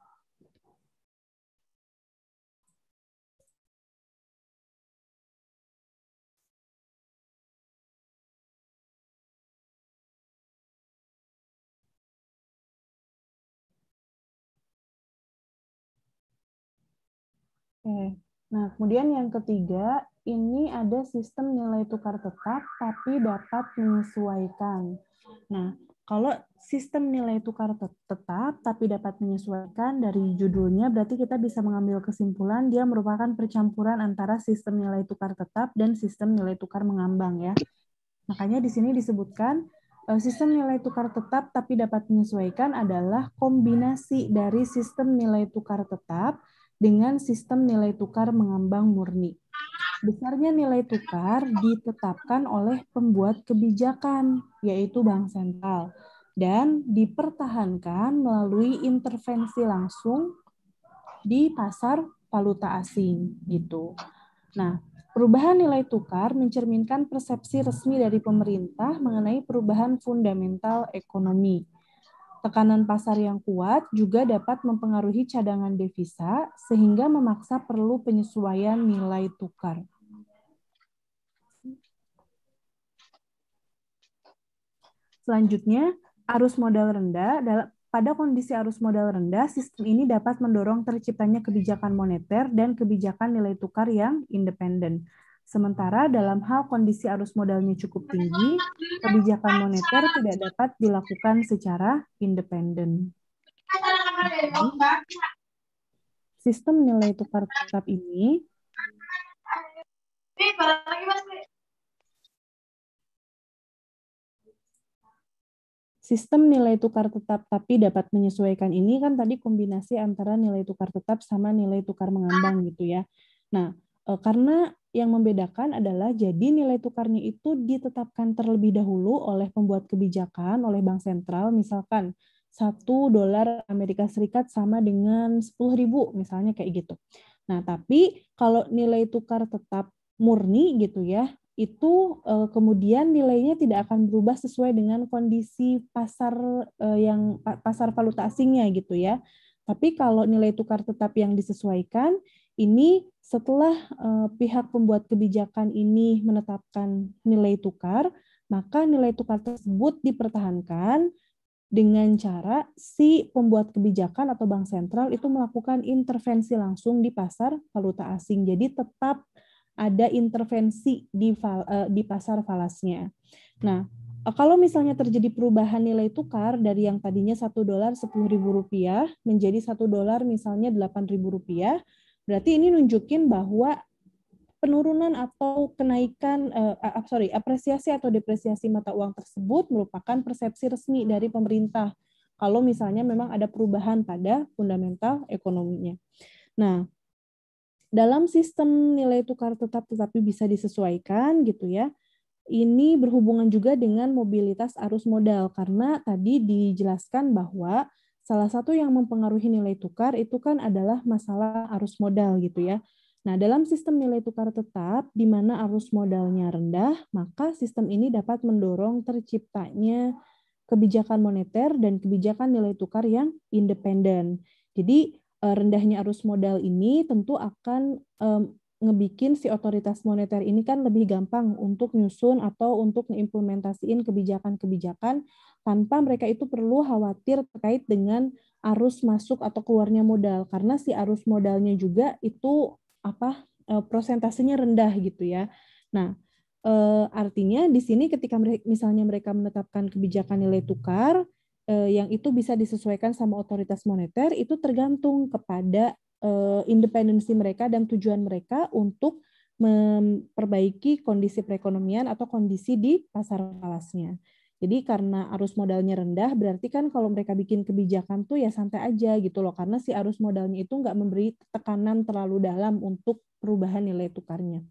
Oke. Nah, kemudian yang ketiga, ini ada sistem nilai tukar tetap tapi dapat menyesuaikan. Nah, kalau sistem nilai tukar tetap tapi dapat menyesuaikan, dari judulnya berarti kita bisa mengambil kesimpulan dia merupakan percampuran antara sistem nilai tukar tetap dan sistem nilai tukar mengambang ya. Makanya di sini disebutkan sistem nilai tukar tetap tapi dapat menyesuaikan adalah kombinasi dari sistem nilai tukar tetap dengan sistem nilai tukar mengambang murni. Besarnya nilai tukar ditetapkan oleh pembuat kebijakan, yaitu Bank Sentral, dan dipertahankan melalui intervensi langsung di pasar valuta asing gitu. Nah, perubahan nilai tukar mencerminkan persepsi resmi dari pemerintah mengenai perubahan fundamental ekonomi. Tekanan pasar yang kuat juga dapat mempengaruhi cadangan devisa sehingga memaksa perlu penyesuaian nilai tukar. Selanjutnya, arus modal rendah. Pada kondisi arus modal rendah, sistem ini dapat mendorong terciptanya kebijakan moneter dan kebijakan nilai tukar yang independen. Sementara dalam hal kondisi arus modalnya cukup tinggi, kebijakan moneter tidak dapat dilakukan secara independen. Sistem nilai tukar tetap ini sistem nilai tukar tetap tapi dapat menyesuaikan ini kan tadi kombinasi antara nilai tukar tetap sama nilai tukar mengambang gitu ya. Nah, karena yang membedakan adalah jadi nilai tukarnya itu ditetapkan terlebih dahulu oleh pembuat kebijakan, oleh Bank Sentral, misalkan $1 Amerika Serikat sama dengan 10.000 misalnya kayak gitu. Nah, tapi kalau nilai tukar tetap murni gitu ya, itu kemudian nilainya tidak akan berubah sesuai dengan kondisi pasar pasar valuta asingnya gitu ya. Tapi kalau nilai tukar tetap yang disesuaikan ini setelah pihak pembuat kebijakan ini menetapkan nilai tukar, maka nilai tukar tersebut dipertahankan dengan cara si pembuat kebijakan atau bank sentral itu melakukan intervensi langsung di pasar valuta asing. Jadi tetap ada intervensi di pasar falasnya. Nah, kalau misalnya terjadi perubahan nilai tukar dari yang tadinya $1 $10.000 menjadi $1 misalnya $8.000, berarti ini nunjukin bahwa penurunan atau kenaikan apresiasi atau depresiasi mata uang tersebut merupakan persepsi resmi dari pemerintah kalau misalnya memang ada perubahan pada fundamental ekonominya. Nah, dalam sistem nilai tukar tetap tetapi bisa disesuaikan gitu ya. Ini berhubungan juga dengan mobilitas arus modal karena tadi dijelaskan bahwa salah satu yang mempengaruhi nilai tukar itu kan adalah masalah arus modal gitu ya. Nah, dalam sistem nilai tukar tetap, di mana arus modalnya rendah, maka sistem ini dapat mendorong terciptanya kebijakan moneter dan kebijakan nilai tukar yang independen. Jadi, rendahnya arus modal ini tentu akan ngebikin si otoritas moneter ini kan lebih gampang untuk nyusun atau untuk mengimplementasiin kebijakan-kebijakan tanpa mereka itu perlu khawatir terkait dengan arus masuk atau keluarnya modal. Karena si arus modalnya juga itu prosentasenya rendah gitu ya. Nah, artinya di sini ketika misalnya mereka menetapkan kebijakan nilai tukar yang itu bisa disesuaikan sama otoritas moneter, itu tergantung kepada independensi mereka dan tujuan mereka untuk memperbaiki kondisi perekonomian atau kondisi di pasar falasnya. Jadi karena arus modalnya rendah, berarti kan kalau mereka bikin kebijakan tuh ya santai aja gitu loh, karena si arus modalnya itu nggak memberi tekanan terlalu dalam untuk perubahan nilai tukarnya.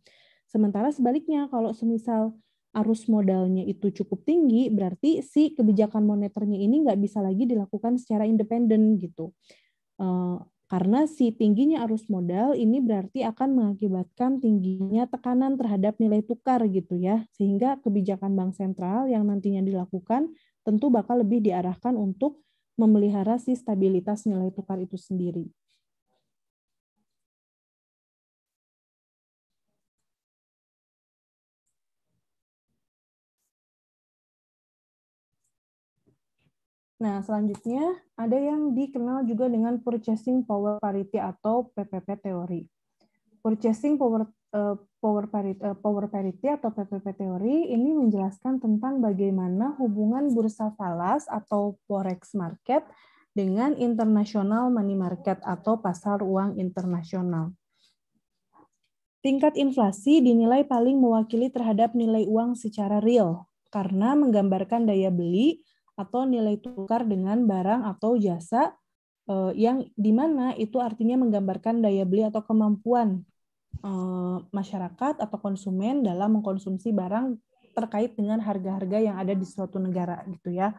Sementara sebaliknya, kalau semisal arus modalnya itu cukup tinggi, berarti si kebijakan moneternya ini nggak bisa lagi dilakukan secara independen gitu. Karena si tingginya arus modal ini berarti akan mengakibatkan tingginya tekanan terhadap nilai tukar gitu ya, sehingga kebijakan bank sentral yang nantinya dilakukan tentu bakal lebih diarahkan untuk memelihara si stabilitas nilai tukar itu sendiri. Nah, selanjutnya ada yang dikenal juga dengan Purchasing Power Parity atau PPP teori. Purchasing Power Parity atau PPP teori ini menjelaskan tentang bagaimana hubungan bursa falas atau forex market dengan international money market atau pasar uang internasional. Tingkat inflasi dinilai paling mewakili terhadap nilai uang secara real karena menggambarkan daya beli atau nilai tukar dengan barang atau jasa yang dimana itu artinya menggambarkan daya beli atau kemampuan masyarakat atau konsumen dalam mengkonsumsi barang terkait dengan harga-harga yang ada di suatu negara gitu ya.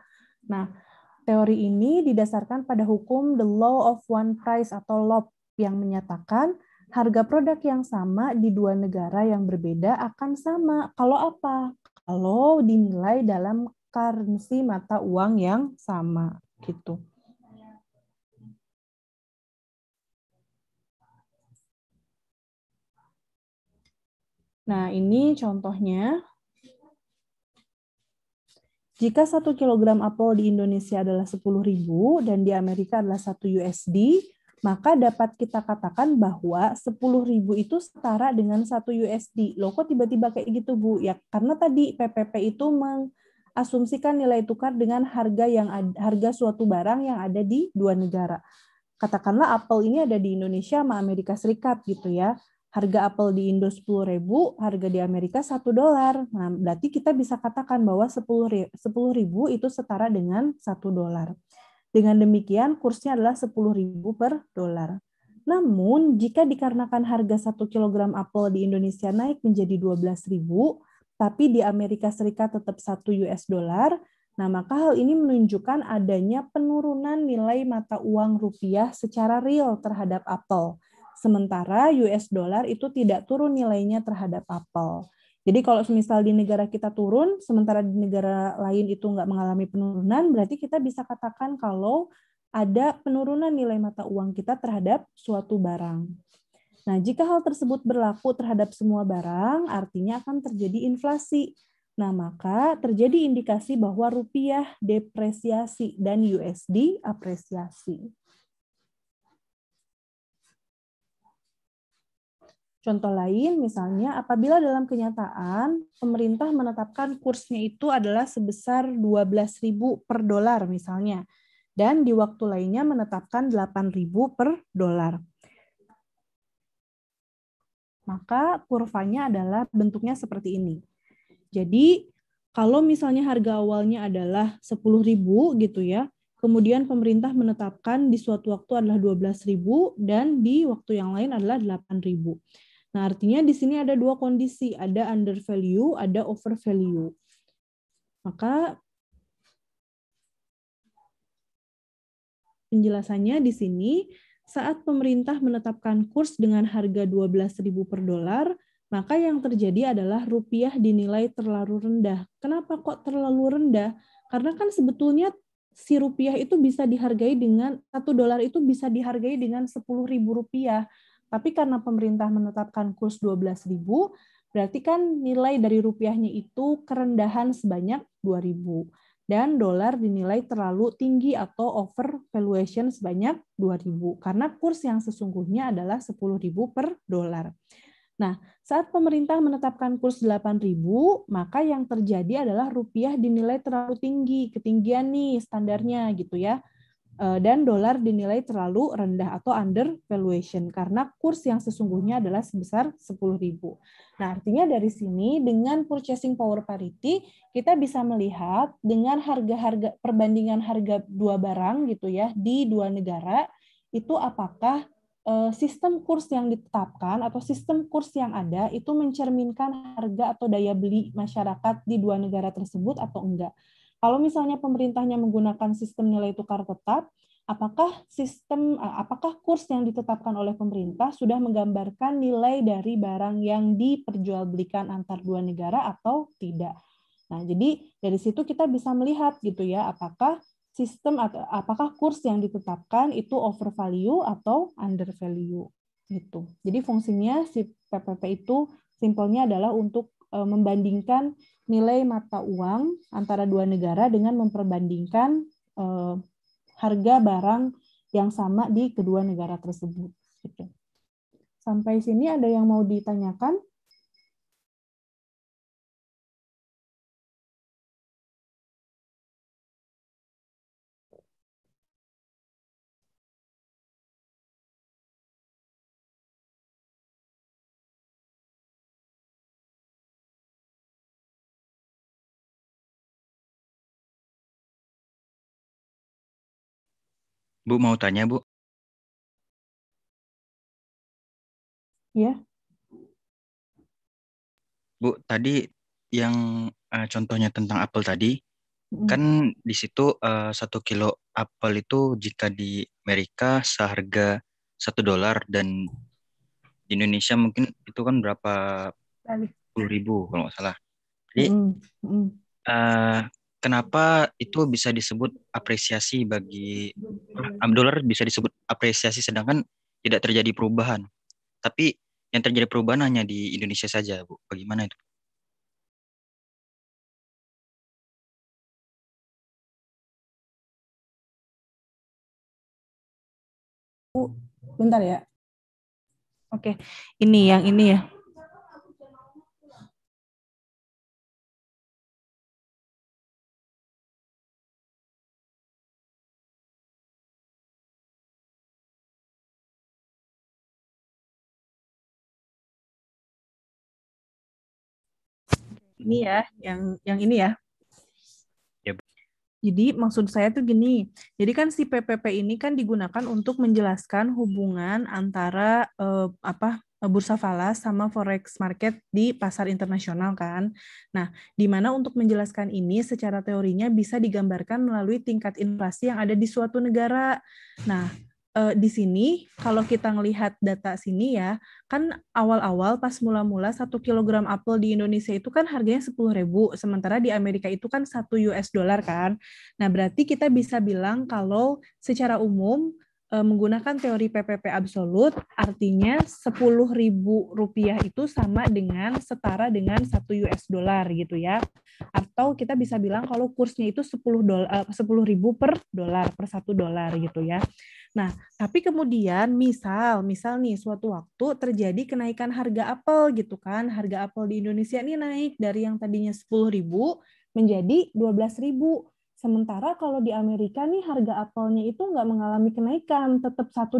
Nah, teori ini didasarkan pada hukum the law of one price atau LOP yang menyatakan harga produk yang sama di dua negara yang berbeda akan sama. Kalau apa? Kalau dinilai dalam currency mata uang yang sama gitu. Nah, ini contohnya. Jika 1 kilogram apel di Indonesia adalah 10.000 dan di Amerika adalah 1 USD, maka dapat kita katakan bahwa 10.000 itu setara dengan 1 USD. Loh, kok tiba-tiba kayak gitu, Bu? Ya, karena tadi PPP itu mengasumsikan nilai tukar dengan harga suatu barang yang ada di dua negara. Katakanlah apel ini ada di Indonesia sama Amerika Serikat gitu ya. Harga apel di Indo 10.000, harga di Amerika $1. Nah, berarti kita bisa katakan bahwa 10.000 itu setara dengan $1. Dengan demikian, kursnya adalah 10.000 per dolar. Namun, jika dikarenakan harga 1 kilogram apel di Indonesia naik menjadi 12.000, tapi di Amerika Serikat tetap 1 US dollar, nah maka hal ini menunjukkan adanya penurunan nilai mata uang rupiah secara real terhadap apel. Sementara US dollar itu tidak turun nilainya terhadap apel. Jadi kalau misal di negara kita turun, sementara di negara lain itu nggak mengalami penurunan, berarti kita bisa katakan kalau ada penurunan nilai mata uang kita terhadap suatu barang. Nah, jika hal tersebut berlaku terhadap semua barang, artinya akan terjadi inflasi. Nah, maka terjadi indikasi bahwa rupiah depresiasi dan USD apresiasi. Contoh lain, misalnya apabila dalam kenyataan pemerintah menetapkan kursnya itu adalah sebesar 12.000 per dolar misalnya, dan di waktu lainnya menetapkan 8.000 per dolar. maka kurvanya adalah bentuknya seperti ini. Jadi kalau misalnya harga awalnya adalah 10.000 gitu ya, kemudian pemerintah menetapkan di suatu waktu adalah 12.000 dan di waktu yang lain adalah 8.000. Nah, artinya di sini ada dua kondisi, ada under value, ada over value. Maka penjelasannya di sini, saat pemerintah menetapkan kurs dengan harga 12.000 per dolar, maka yang terjadi adalah rupiah dinilai terlalu rendah. Kenapa kok terlalu rendah? Karena kan sebetulnya si rupiah itu bisa dihargai dengan, $1 itu bisa dihargai dengan 10.000 rupiah. Tapi karena pemerintah menetapkan kurs 12.000, berarti kan nilai dari rupiahnya itu kerendahan sebanyak 2.000. Dan dolar dinilai terlalu tinggi atau over valuation sebanyak 2.000 karena kurs yang sesungguhnya adalah 10.000 per dolar. Nah, saat pemerintah menetapkan kurs 8.000, maka yang terjadi adalah rupiah dinilai terlalu tinggi, ketinggian nih standarnya gitu ya. Dan dolar dinilai terlalu rendah atau under valuation karena kurs yang sesungguhnya adalah sebesar 10.000. Nah, artinya dari sini dengan purchasing power parity kita bisa melihat dengan harga-harga perbandingan harga dua barang gitu ya di dua negara itu apakah sistem kurs yang ditetapkan atau sistem kurs yang ada itu mencerminkan harga atau daya beli masyarakat di dua negara tersebut atau enggak. Kalau misalnya pemerintahnya menggunakan sistem nilai tukar tetap, apakah kurs yang ditetapkan oleh pemerintah sudah menggambarkan nilai dari barang yang diperjualbelikan antar dua negara atau tidak? Nah, jadi dari situ kita bisa melihat gitu ya, apakah kurs yang ditetapkan itu over value atau under value gitu. Jadi fungsinya si PPP itu simpelnya adalah untuk membandingkan nilai mata uang antara dua negara dengan memperbandingkan harga barang yang sama di kedua negara tersebut. Gitu. Sampai sini ada yang mau ditanyakan? Bu, mau tanya, Bu. Ya. Bu, tadi yang contohnya tentang apel tadi, kan di situ 1 kilo apel itu jika di Amerika seharga $1 dan di Indonesia mungkin itu kan berapa 10.000 kalau nggak salah. Jadi kenapa itu bisa disebut apresiasi bagi dolar bisa disebut apresiasi sedangkan tidak terjadi perubahan? Tapi yang terjadi perubahan hanya di Indonesia saja, Bu. Bagaimana itu? Bentar ya. Oke, ini ya. Ini ya, yang ini ya. Jadi maksud saya tuh gini, jadi kan si PPP ini kan digunakan untuk menjelaskan hubungan antara bursa falas sama forex market di pasar internasional kan. Nah, di mana untuk menjelaskan ini secara teorinya bisa digambarkan melalui tingkat inflasi yang ada di suatu negara. Nah, di sini kalau kita ngelihat data sini ya, kan awal-awal pas mula-mula 1 kilogram apel di Indonesia itu kan harganya 10.000, sementara di Amerika itu kan $1 kan. Nah, berarti kita bisa bilang kalau secara umum menggunakan teori PPP absolut, artinya 10.000 rupiah itu sama dengan setara dengan $1 gitu ya. Atau kita bisa bilang kalau kursnya itu 10.000 per dolar, per $1 gitu ya. Nah, tapi kemudian misal nih suatu waktu terjadi kenaikan harga apel gitu kan. Harga apel di Indonesia ini naik dari yang tadinya 10.000 menjadi 12.000. Sementara kalau di Amerika nih harga apelnya itu nggak mengalami kenaikan, tetap $1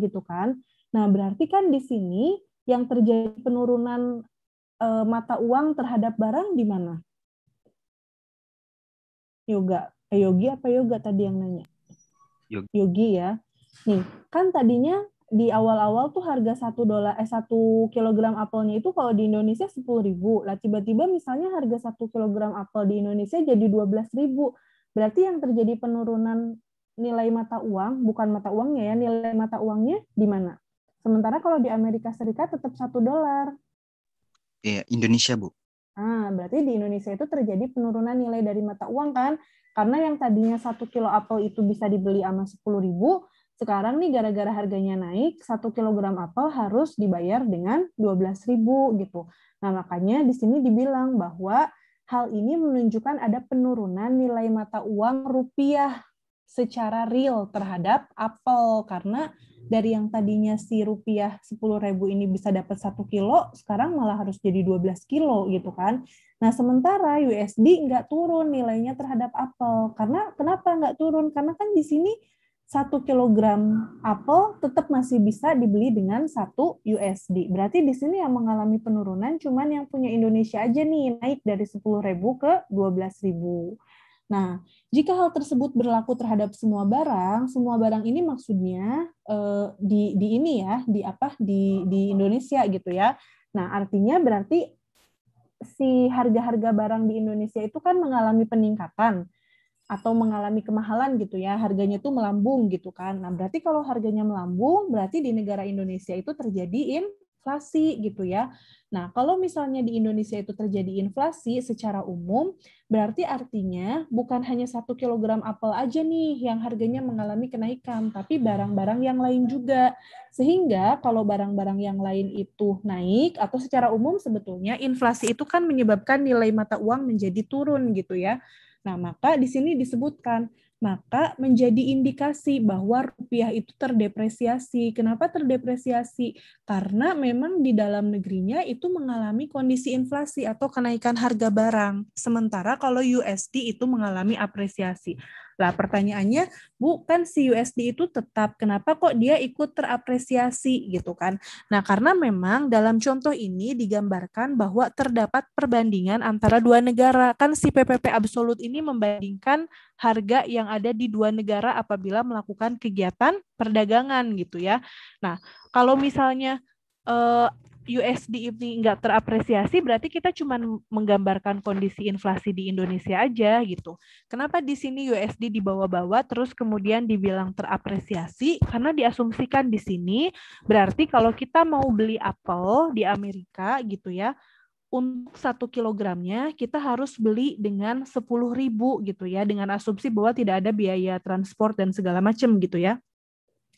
gitu kan. Nah, berarti kan di sini yang terjadi penurunan mata uang terhadap barang di mana? Yogi apa Yoga tadi yang nanya? Yogi ya. Nih, kan tadinya di awal-awal tuh harga $1 kilogram apelnya itu kalau di Indonesia 10.000. Lah tiba-tiba misalnya harga 1 kilogram apel di Indonesia jadi 12.000. Berarti yang terjadi penurunan nilai mata uang, bukan mata uangnya ya, nilai mata uangnya di mana? Sementara kalau di Amerika Serikat tetap $1. Iya, Indonesia, Bu. Berarti di Indonesia itu terjadi penurunan nilai dari mata uang kan? Karena yang tadinya 1 kilo apel itu bisa dibeli sama 10.000, sekarang nih gara-gara harganya naik, 1 kilogram apel harus dibayar dengan 12.000 gitu. Nah, makanya di sini dibilang bahwa hal ini menunjukkan ada penurunan nilai mata uang rupiah secara real terhadap apel, karena dari yang tadinya si rupiah 10.000 ini bisa dapat 1 kilo, sekarang malah harus jadi 12 kilo gitu kan. Nah, sementara USD nggak turun nilainya terhadap apel. Karena kenapa nggak turun? Karena kan di sini 1 kilogram apel tetap masih bisa dibeli dengan 1 USD. Berarti di sini yang mengalami penurunan cuman yang punya Indonesia aja nih, naik dari 10.000 ke 12.000. Nah, jika hal tersebut berlaku terhadap semua barang ini maksudnya di ini ya, di Indonesia gitu ya. Nah, artinya berarti si harga-harga barang di Indonesia itu kan mengalami peningkatan atau mengalami kemahalan gitu ya, harganya tuh melambung gitu kan. Nah, berarti kalau harganya melambung, berarti di negara Indonesia itu terjadi inflasi gitu ya. Nah, kalau misalnya di Indonesia itu terjadi inflasi secara umum, berarti artinya bukan hanya 1 kilogram apel aja nih yang harganya mengalami kenaikan, tapi barang-barang yang lain juga. Sehingga kalau barang-barang yang lain itu naik, atau secara umum sebetulnya inflasi itu kan menyebabkan nilai mata uang menjadi turun gitu ya. Nah, maka di sini disebutkan, maka menjadi indikasi bahwa rupiah itu terdepresiasi. Kenapa terdepresiasi? Karena memang di dalam negerinya itu mengalami kondisi inflasi atau kenaikan harga barang. Sementara kalau USD itu mengalami apresiasi. Lah pertanyaannya, Bu, kan si USD itu tetap, kenapa kok dia ikut terapresiasi gitu kan? Nah, karena memang dalam contoh ini digambarkan bahwa terdapat perbandingan antara dua negara. Kan si PPP absolut ini membandingkan harga yang ada di dua negara apabila melakukan kegiatan perdagangan gitu ya. Nah, kalau misalnya USD ini nggak terapresiasi, berarti kita cuma menggambarkan kondisi inflasi di Indonesia aja gitu. Kenapa di sini USD dibawa-bawa terus kemudian dibilang terapresiasi? Karena diasumsikan di sini berarti kalau kita mau beli apel di Amerika gitu ya, untuk 1 kilogramnya kita harus beli dengan 10.000 gitu ya, dengan asumsi bahwa tidak ada biaya transport dan segala macam gitu ya.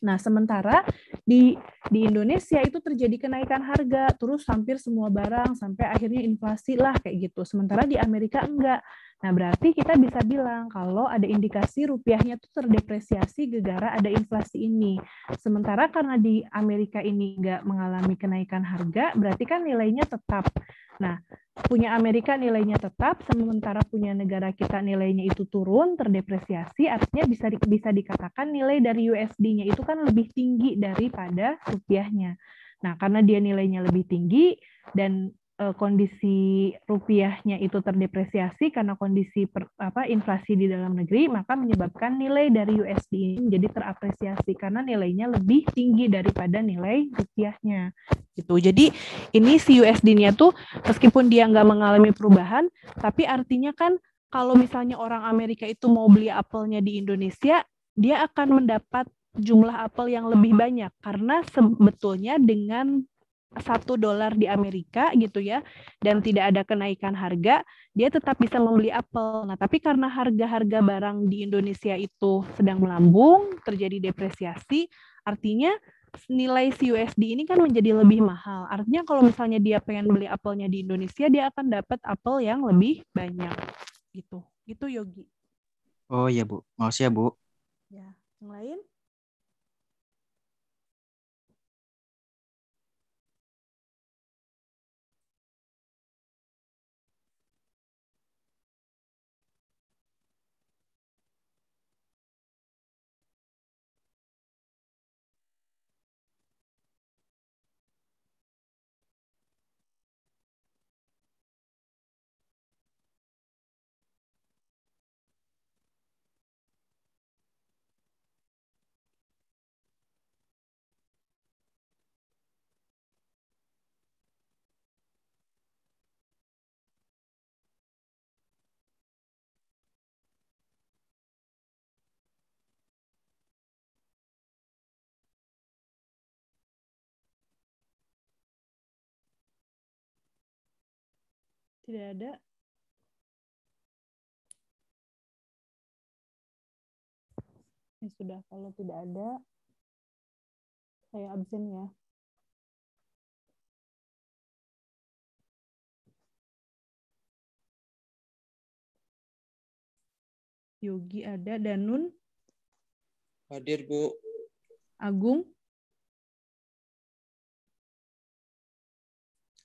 Nah, sementara di Indonesia itu terjadi kenaikan harga, terus hampir semua barang, sampai akhirnya inflasi lah kayak gitu. Sementara di Amerika enggak. Nah, berarti kita bisa bilang kalau ada indikasi rupiahnya itu terdepresiasi gara-gara ada inflasi ini. Sementara karena di Amerika ini enggak mengalami kenaikan harga, berarti kan nilainya tetap. Nah, punya Amerika nilainya tetap, sementara punya negara kita nilainya itu turun, terdepresiasi, artinya bisa dikatakan nilai dari USD-nya itu kan lebih tinggi daripada rupiahnya. Nah, karena dia nilainya lebih tinggi dan kondisi rupiahnya itu terdepresiasi karena kondisi inflasi di dalam negeri, maka menyebabkan nilai dari USD ini menjadi terapresiasi karena nilainya lebih tinggi daripada nilai rupiahnya. Gitu. Jadi ini si USD-nya tuh meskipun dia nggak mengalami perubahan, tapi artinya kan kalau misalnya orang Amerika itu mau beli apelnya di Indonesia, dia akan mendapat jumlah apel yang lebih banyak karena sebetulnya dengan $1 di Amerika gitu ya, dan tidak ada kenaikan harga, dia tetap bisa membeli apel. Nah, tapi karena harga-harga barang di Indonesia itu sedang melambung, terjadi depresiasi, artinya nilai si USD ini kan menjadi lebih mahal. Artinya kalau misalnya dia pengen beli apelnya di Indonesia, dia akan dapat apel yang lebih banyak. Gitu. Gitu Yogi. Oh iya, Bu. Makasih ya, Bu. Ya, yang lain? Tidak ada. Ya sudah, kalau tidak ada, saya absen ya. Yogi ada, Danun, Hadir, Bu. Agung,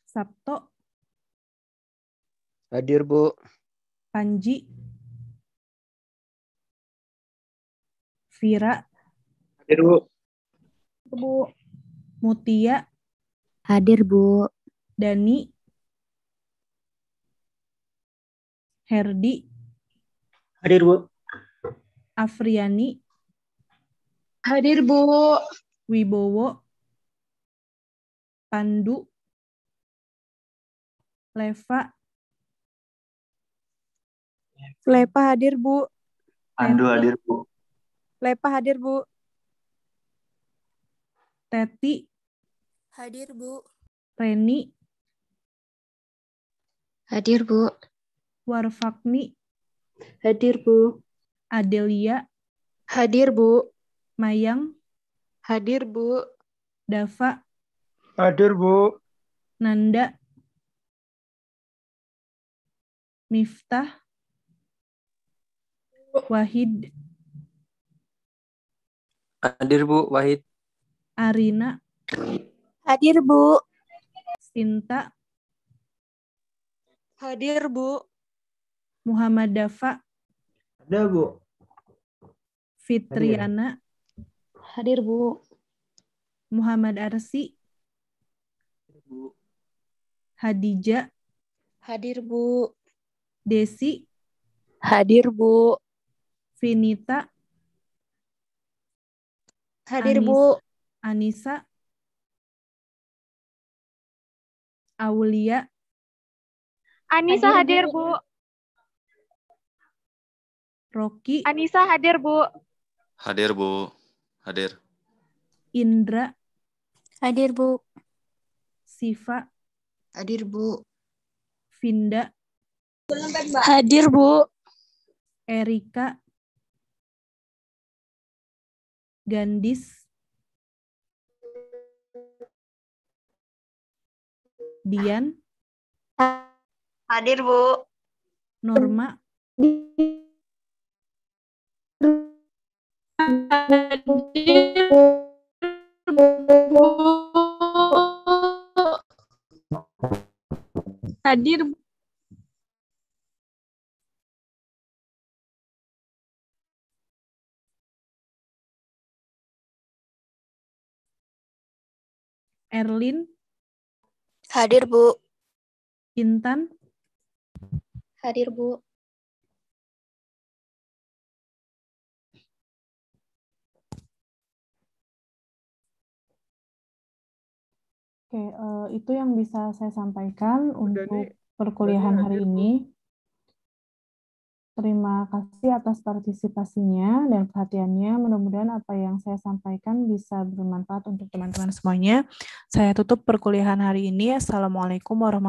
Sabto, Hadir, Bu. Panji, Vira, Hadir, Bu. Bu. Mutia, Hadir, Bu. Dani, Herdi, Hadir, Bu. Afriani, Hadir, Bu. Wibowo, Pandu, Leva, Lepa hadir, Bu. Pandu hadir, Bu. Lepa hadir, Bu. Teti, Hadir, Bu. Reni, Hadir, Bu. Warfakni, Hadir, Bu. Adelia, Hadir, Bu. Mayang, Hadir, Bu. Dava, Hadir, Bu. Nanda, Miftah, Wahid, Hadir, Bu. Wahid. Arina, Hadir, Bu. Sinta, Hadir, Bu. Muhammad Dava, Ada, Bu. Fitriana, Hadir, Bu. Muhammad Arsi, Bu. Hadijah, Hadir, Bu. Desi, Hadir, Bu. Vinita, Hadir, Anis. Bu. Anissa, Aulia, Anissa hadir, Bu. Rocky, Anissa hadir, Bu. Hadir, Bu. Hadir. Indra, Hadir, Bu. Siva, Hadir, Bu. Vinda, Hadir, Bu. Erika, Gandis, Dian, Hadir, Bu. Norma, Hadir. Erlin, Hadir, Bu. Intan, Hadir, Bu. Oke, itu yang bisa saya sampaikan untuk perkuliahan hari ini. Terima kasih atas partisipasinya dan perhatiannya. Mudah-mudahan apa yang saya sampaikan bisa bermanfaat untuk teman-teman semuanya. Saya tutup perkuliahan hari ini. Assalamualaikum warahmatullahi wabarakatuh.